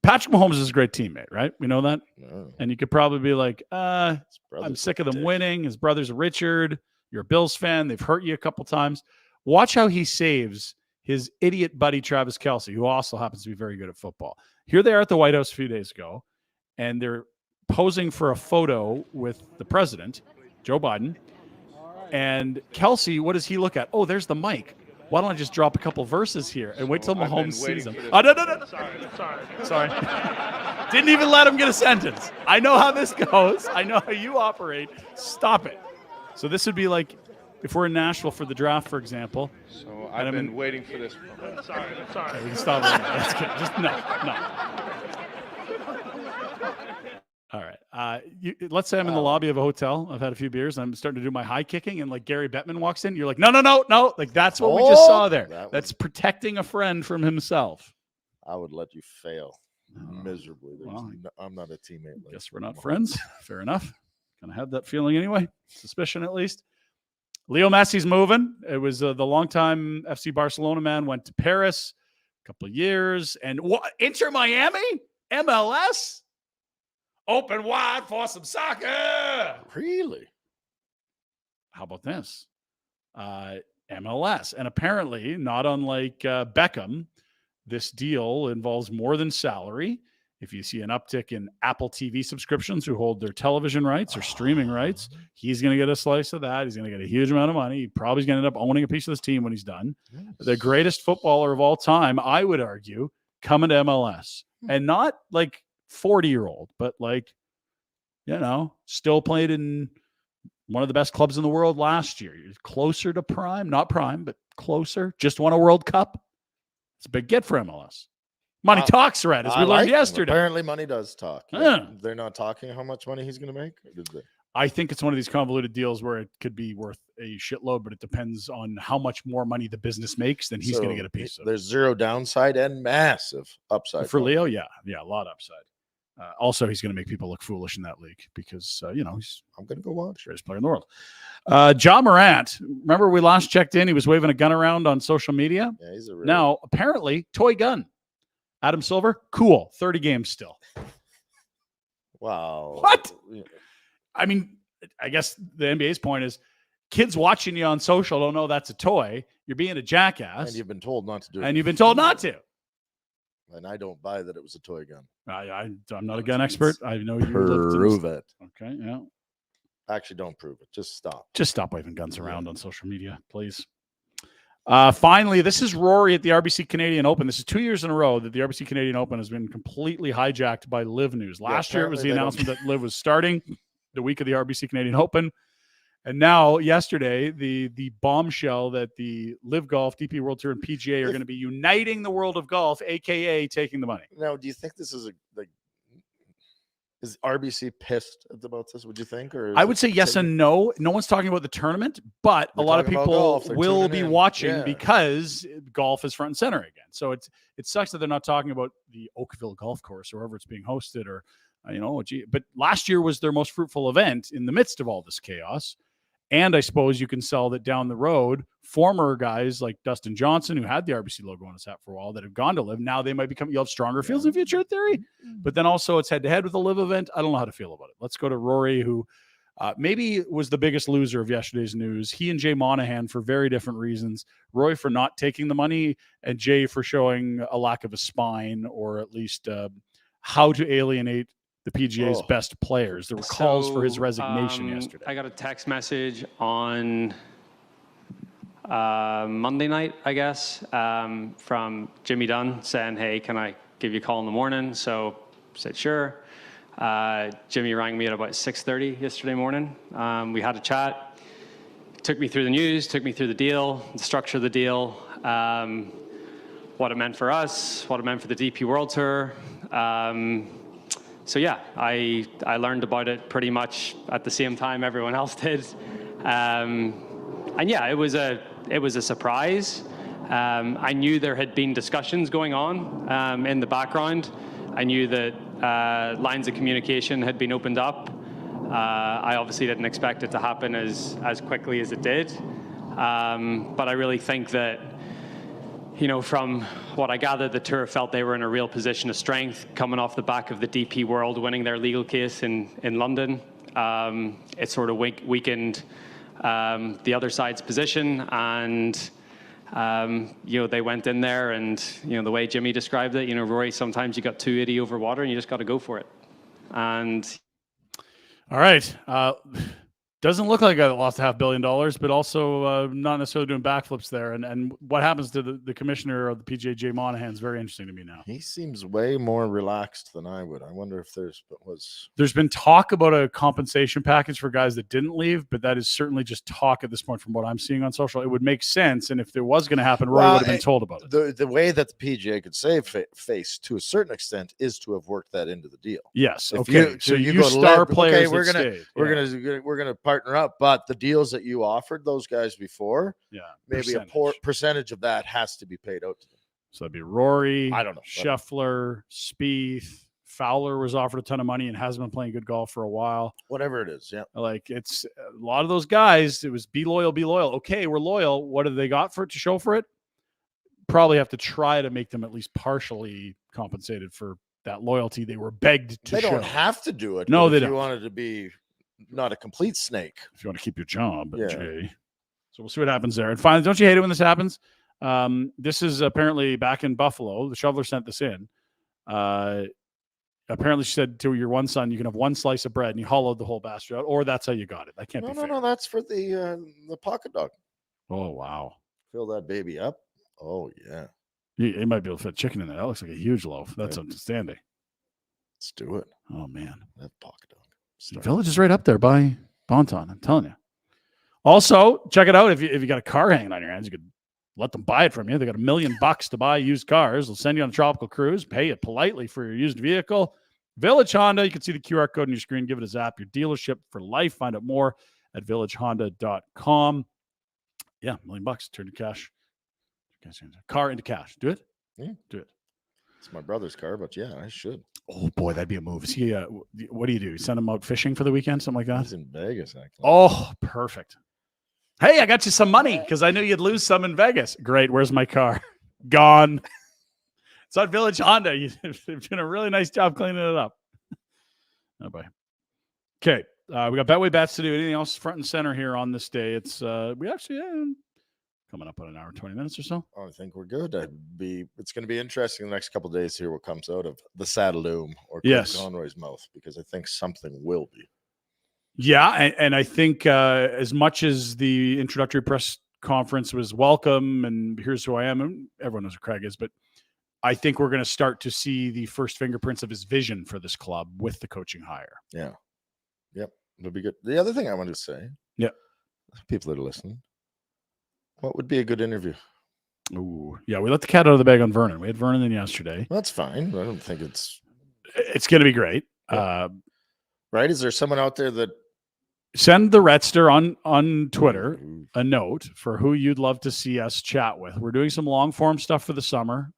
Patrick Mahomes is a great teammate, right? We know that. no, And you could probably be like, his I'm brother's sick a of them dick. winning. His brother's Richard. You're a Bills fan. They've hurt you a couple times. Watch how he saves his idiot buddy, Travis Kelce, who also happens to be very good at football. Here they are at the White House a few days ago, and they're posing for a photo with the president, Joe Biden. And Kelce, what does he look at? Oh, there's the mic. Why don't I just drop a couple verses here and wait till Mahomes sees them? Oh, no. Sorry. Didn't even let him get a sentence. I know how this goes. I know how you operate. Stop it. So this would be like if we're in Nashville for the draft, for example. So I've been waiting for this. Sorry. Okay, we can stop right now. That's good. Just no. All right. Let's say I'm in the lobby of a hotel. I've had a few beers. I'm starting to do my high kicking, and like Gary Bettman walks in. You're like, no. Like that's what we just saw there. That's protecting a friend from himself. I would let you fail miserably. I'm not a teammate. Like Guess we're not friends. Fair enough. Kind of had that feeling anyway. Suspicion at least. Leo Messi's moving. It was the longtime FC Barcelona man. Went to Paris a couple of years. And what? Inter Miami? MLS? Open wide for some soccer. Really? How about this? MLS. And apparently, not unlike Beckham, this deal involves more than salary. If you see an uptick in Apple TV subscriptions who hold their television rights or streaming rights, he's going to get a slice of that. He's going to get a huge amount of money. He probably is going to end up owning a piece of this team when he's done. Yes. The greatest footballer of all time, I would argue, coming to MLS. And not like 40-year-old, but like, still played in one of the best clubs in the world last year. He's closer to prime, not prime, but closer. Just won a World Cup. It's a big get for MLS. Money talks, Rhett, as we learned yesterday. Apparently, money does talk. Yeah. They're not talking how much money he's going to make? Or did they? I think it's one of these convoluted deals where it could be worth a shitload, but it depends on how much more money the business makes than he's going to get a piece of. There's zero downside and massive upside. For Leo, yeah, a lot of upside. Also, he's going to make people look foolish in that league because, I'm going to go watch. Greatest player in the world. Ja Morant, remember we last checked in, he was waving a gun around on social media. Yeah, he's a real... Now, apparently, toy gun. Adam Silver, cool. 30 games still. Wow. What? I mean, I guess the NBA's point is kids watching you on social don't know that's a toy. You're being a jackass. And you've been told not to do it. And you've been told not to. And I don't buy that it was a toy gun. I'm not a gun expert. I know you prove it. Okay, yeah. Actually, don't prove it. Just stop. Just stop waving guns around on social media, please. Finally, this is Rory at the RBC Canadian Open. This is 2 years in a row that the RBC Canadian Open has been completely hijacked by LIV News. Last year, it was the announcement that LIV was starting the week of the RBC Canadian Open. And now, yesterday, the bombshell that the LIV Golf, DP World Tour, and PGA are going to be uniting the world of golf, a.k.a. taking the money. Now, do you think this is is RBC pissed about this, would you think? Or I would say yes and no. No one's talking about the tournament, but a lot of people will be watching because golf is front and center again. So it sucks that they're not talking about the Oakville Golf Course or wherever it's being hosted or, but last year was their most fruitful event in the midst of all this chaos. And I suppose you can sell that down the road. Former guys like Dustin Johnson, who had the RBC logo on his hat for a while, that have gone to LIV, now they might become, you'll have stronger fields in future theory. But then also it's head-to-head with the LIV event. I don't know how to feel about it. Let's go to Rory, who maybe was the biggest loser of yesterday's news. He and Jay Monahan for very different reasons. Roy for not taking the money, and Jay for showing a lack of a spine, or at least how to alienate the PGA's best players. There were calls for his resignation yesterday. I got a text message on Monday night, I guess, from Jimmy Dunn saying, hey, can I give you a call in the morning? So I said, sure. Jimmy rang me at about 6:30 yesterday morning. We had a chat, took me through the news, took me through the deal, the structure of the deal, what it meant for us, what it meant for the DP World Tour. So yeah, I learned about it pretty much at the same time everyone else did, and yeah, it was a surprise. I knew there had been discussions going on in the background. I knew that lines of communication had been opened up. I obviously didn't expect it to happen as quickly as it did. But I really think that, from what I gathered, the tour felt they were in a real position of strength coming off the back of the DP World winning their legal case in London. It sort of weakened the other side's position, and they went in there, and the way Jimmy described it, Rory, sometimes you got 280 over water and you just got to go for it. And all right, doesn't look like I lost $500 million, but also not necessarily doing backflips there. And what happens to the commissioner of the PGA, Jay Monahan, is very interesting to me now. He seems way more relaxed than I would. I wonder if there's been talk about a compensation package for guys that didn't leave, but that is certainly just talk at this point from what I'm seeing on social. It would make sense, and if there was going to happen, Rory would have been told about it. The way that the PGA could save face to a certain extent is to have worked that into the deal. Yes. If okay. So you go to star LIV, players. Okay, we're gonna partner up, but the deals that you offered those guys before, maybe a percentage of that has to be paid out to them. So that'd be Rory. I don't know. Scheffler, Spieth, Fowler was offered a ton of money and hasn't been playing good golf for a while. Whatever it is, yeah. Like it's a lot of those guys. It was be loyal, be loyal. Okay, we're loyal. What have they got for it to show for it? Probably have to try to make them at least partially compensated for that loyalty they were begged to show. They don't have to do it. No, they if don't. You wanted to be not a complete snake. If you want to keep your job, Jay. So we'll see what happens there. And finally, don't you hate it when this happens? This is apparently back in Buffalo. The shoveler sent this in. Apparently, she said to your one son, you can have one slice of bread, and he hollowed the whole bastard out, or that's how you got it. That can't be fair. No, that's for the pocket dog. Oh, wow. Fill that baby up. Oh, yeah. You might be able to fit chicken in there. That looks like a huge loaf. That's outstanding. Let's do it. Oh, man. That pocket dog. The Village is right up there by Bonton. I'm telling you. Also, check it out. If you got a car hanging on your hands, you could let them buy it from you. They got $1 million to buy used cars. They'll send you on a tropical cruise, pay you politely for your used vehicle. Village Honda. You can see the QR code on your screen. Give it a zap. Your dealership for life. Find out more at villagehonda.com. Yeah, $1 million. Turn your cash. Car into cash. Do it. Yeah. Do it. It's my brother's car, but yeah, I should. Oh boy, that'd be a move. Is he? What do? You send him out fishing for the weekend, something like that? He's in Vegas, actually. Oh, perfect. Hey, I got you some money because I knew you'd lose some in Vegas. Great. Where's my car? Gone. It's on Village Honda. You've done a really nice job cleaning it up. Oh boy. Okay, we got Betway Bets to do. Anything else front and center here on this day? It's we actually. Coming up on an hour and 20 minutes or so. Oh, I think we're good. It's going to be interesting the next couple of days to hear what comes out of the saddle loom or Conroy's mouth, because I think something will be. Yeah, and I think as much as the introductory press conference was welcome, and here's who I am, and everyone knows who Craig is, but I think we're going to start to see the first fingerprints of his vision for this club with the coaching hire. Yeah. Yep. It'll be good. The other thing I wanted to say. Yeah. People that are listening. What would be a good interview? Ooh, yeah, we let the cat out of the bag on Vernon. We had Vernon in yesterday. That's fine. I don't think it's going to be great. Yeah. Right? Is there someone out there that send the Rhetster on Twitter a note for who you'd love to see us chat with? We're doing some long form stuff for the summer.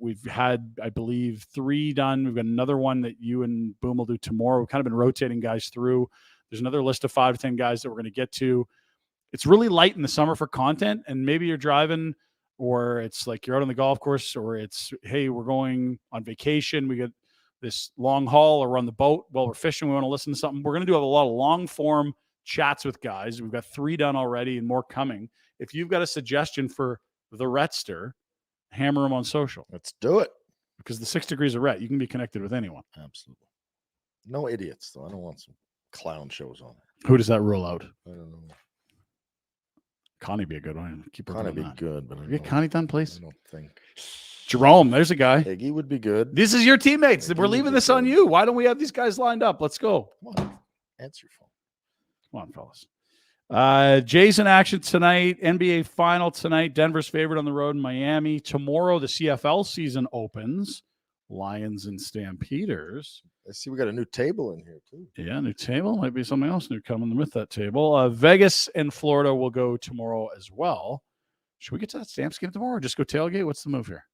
We've had, I believe, 3 done. We've got another one that you and Boom will do tomorrow. We've kind of been rotating guys through. There's another list of 5 to 10 guys that we're going to get to. It's really light in the summer for content, and maybe you're driving, or it's like you're out on the golf course, or it's, hey, we're going on vacation. We got this long haul, or we're on the boat while we're fishing. We want to listen to something. We're going to do a lot of long form chats with guys. We've got 3 done already and more coming. If you've got a suggestion for the Rhetster, hammer them on social. Let's do it. Because the 6 degrees of Rhett, you can be connected with anyone. Absolutely. No idiots, though. I don't want some clown shows on it. Who does that rule out? I don't know. Connie be a good one. Keep Connie be good, but get Connie done, please. I don't think. Jerome, there's a guy. Iggy would be good. This is your teammates. Iggy We're leaving this on you. Why don't we have these guys lined up? Let's go. Come on, answer your phone. Come on, fellas. Jay's in action tonight. NBA final tonight. Denver's favorite on the road in Miami. Tomorrow, the CFL season opens. Lions and Stampeders. I see we got a new table in here, too. Yeah, new table. Might be something else new coming with that table. Vegas and Florida will go tomorrow as well. Should we get to that Stamps game tomorrow or just go tailgate? What's the move here?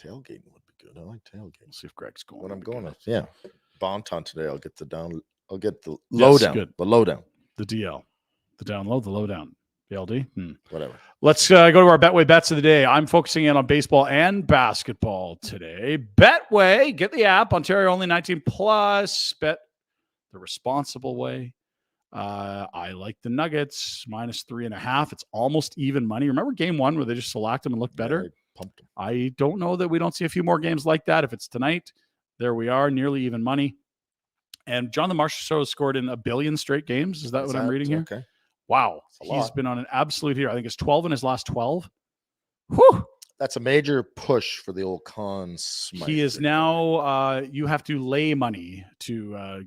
Tailgating would be good. I like tailgating. We'll see if Greg's going. When I'm going, yeah, Bonton today. I'll get the Yes, lowdown. good. The lowdown. The DL, the download, the lowdown, the LD. Whatever. Let's go to our Betway bets of the day. I'm focusing in on baseball and basketball today. Betway, get the app. Ontario only 19 plus. Bet the responsible way. I like the Nuggets -3.5. It's almost even money. Remember game one where they just select them and look better? Yeah, pumped them. I don't know that we don't see a few more games like that. If it's tonight, there we are, nearly even money. And Jonathan Marchessault has scored in 1 billion straight games. Is that what I'm reading here? Okay. Wow. a He's lot. been on an absolute hero. I think it's 12 in his last 12. Whew. That's a major push for the old Conn Smythe. He is now, you have to lay money to,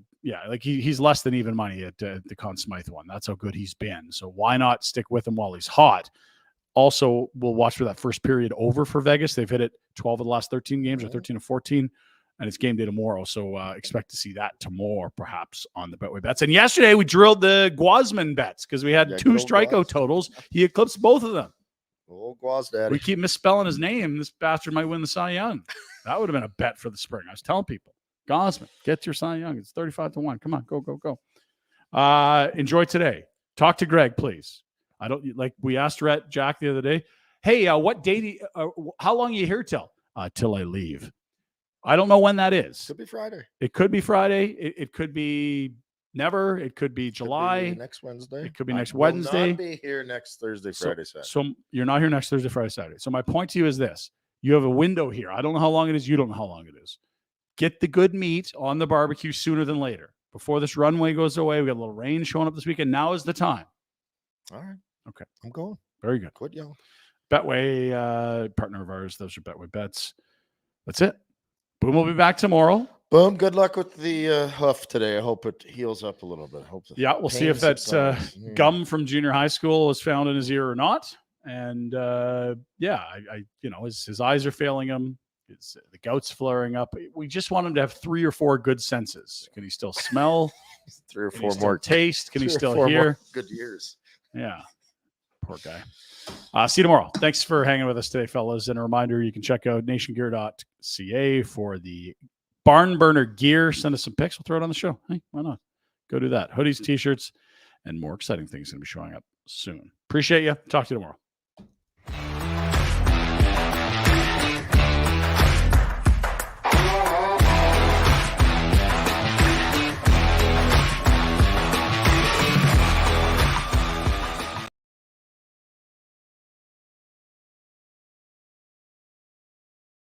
he's less than even money at the Conn Smythe one. That's how good he's been. So why not stick with him while he's hot? Also, we'll watch for that first period over for Vegas. They've hit it 12 of the last 13 games or 13 of 14. And it's game day tomorrow, so expect to see that tomorrow, perhaps, on the Betway bets. And yesterday, we drilled the Guasman bets because we had 2 strikeout totals. He eclipsed both of them. Old Guas daddy. We keep misspelling his name. This bastard might win the Cy Young. That would have been a bet for the spring. I was telling people, Guasman, get your Cy Young. It's 35-1. Come on, go. Enjoy today. Talk to Greg, please. I don't like. We asked Rhett Jack the other day. Hey, what date? How long are you here till? Till I leave. I don't know when that is. Could be Friday. It could be Friday. It could be never. It could be July. Could be next Wednesday. It could be next I will Wednesday. not be here next Thursday, Friday, Saturday. So you're not here next Thursday, Friday, Saturday. So my point to you is this. You have a window here. I don't know how long it is. You don't know how long it is. Get the good meat on the barbecue sooner than later. Before this runway goes away, we got a little rain showing up this weekend. Now is the time. All right. Okay. I'm going. Very good. Quit yelling. Betway, partner of ours. Those are Betway bets. That's it. Boom will be back tomorrow. Boom. Good luck with the hoof today. I hope it heals up a little bit. We'll see if that gum from junior high school was found in his ear or not. And his eyes are failing him. The gout's flaring up. We just want him to have 3 or 4 good senses. Can he still smell? 3 or Can 4 he more still taste? Can he 3 or still 4 hear? more good years. Yeah. Poor guy. See you tomorrow. Thanks for hanging with us today, fellas. And a reminder, you can check out nationgear.ca for the barn burner gear. Send us some pics. We'll throw it on the show. Hey, why not? Go do that. Hoodies, t-shirts, and more exciting things going to be showing up soon. Appreciate you. Talk to you tomorrow.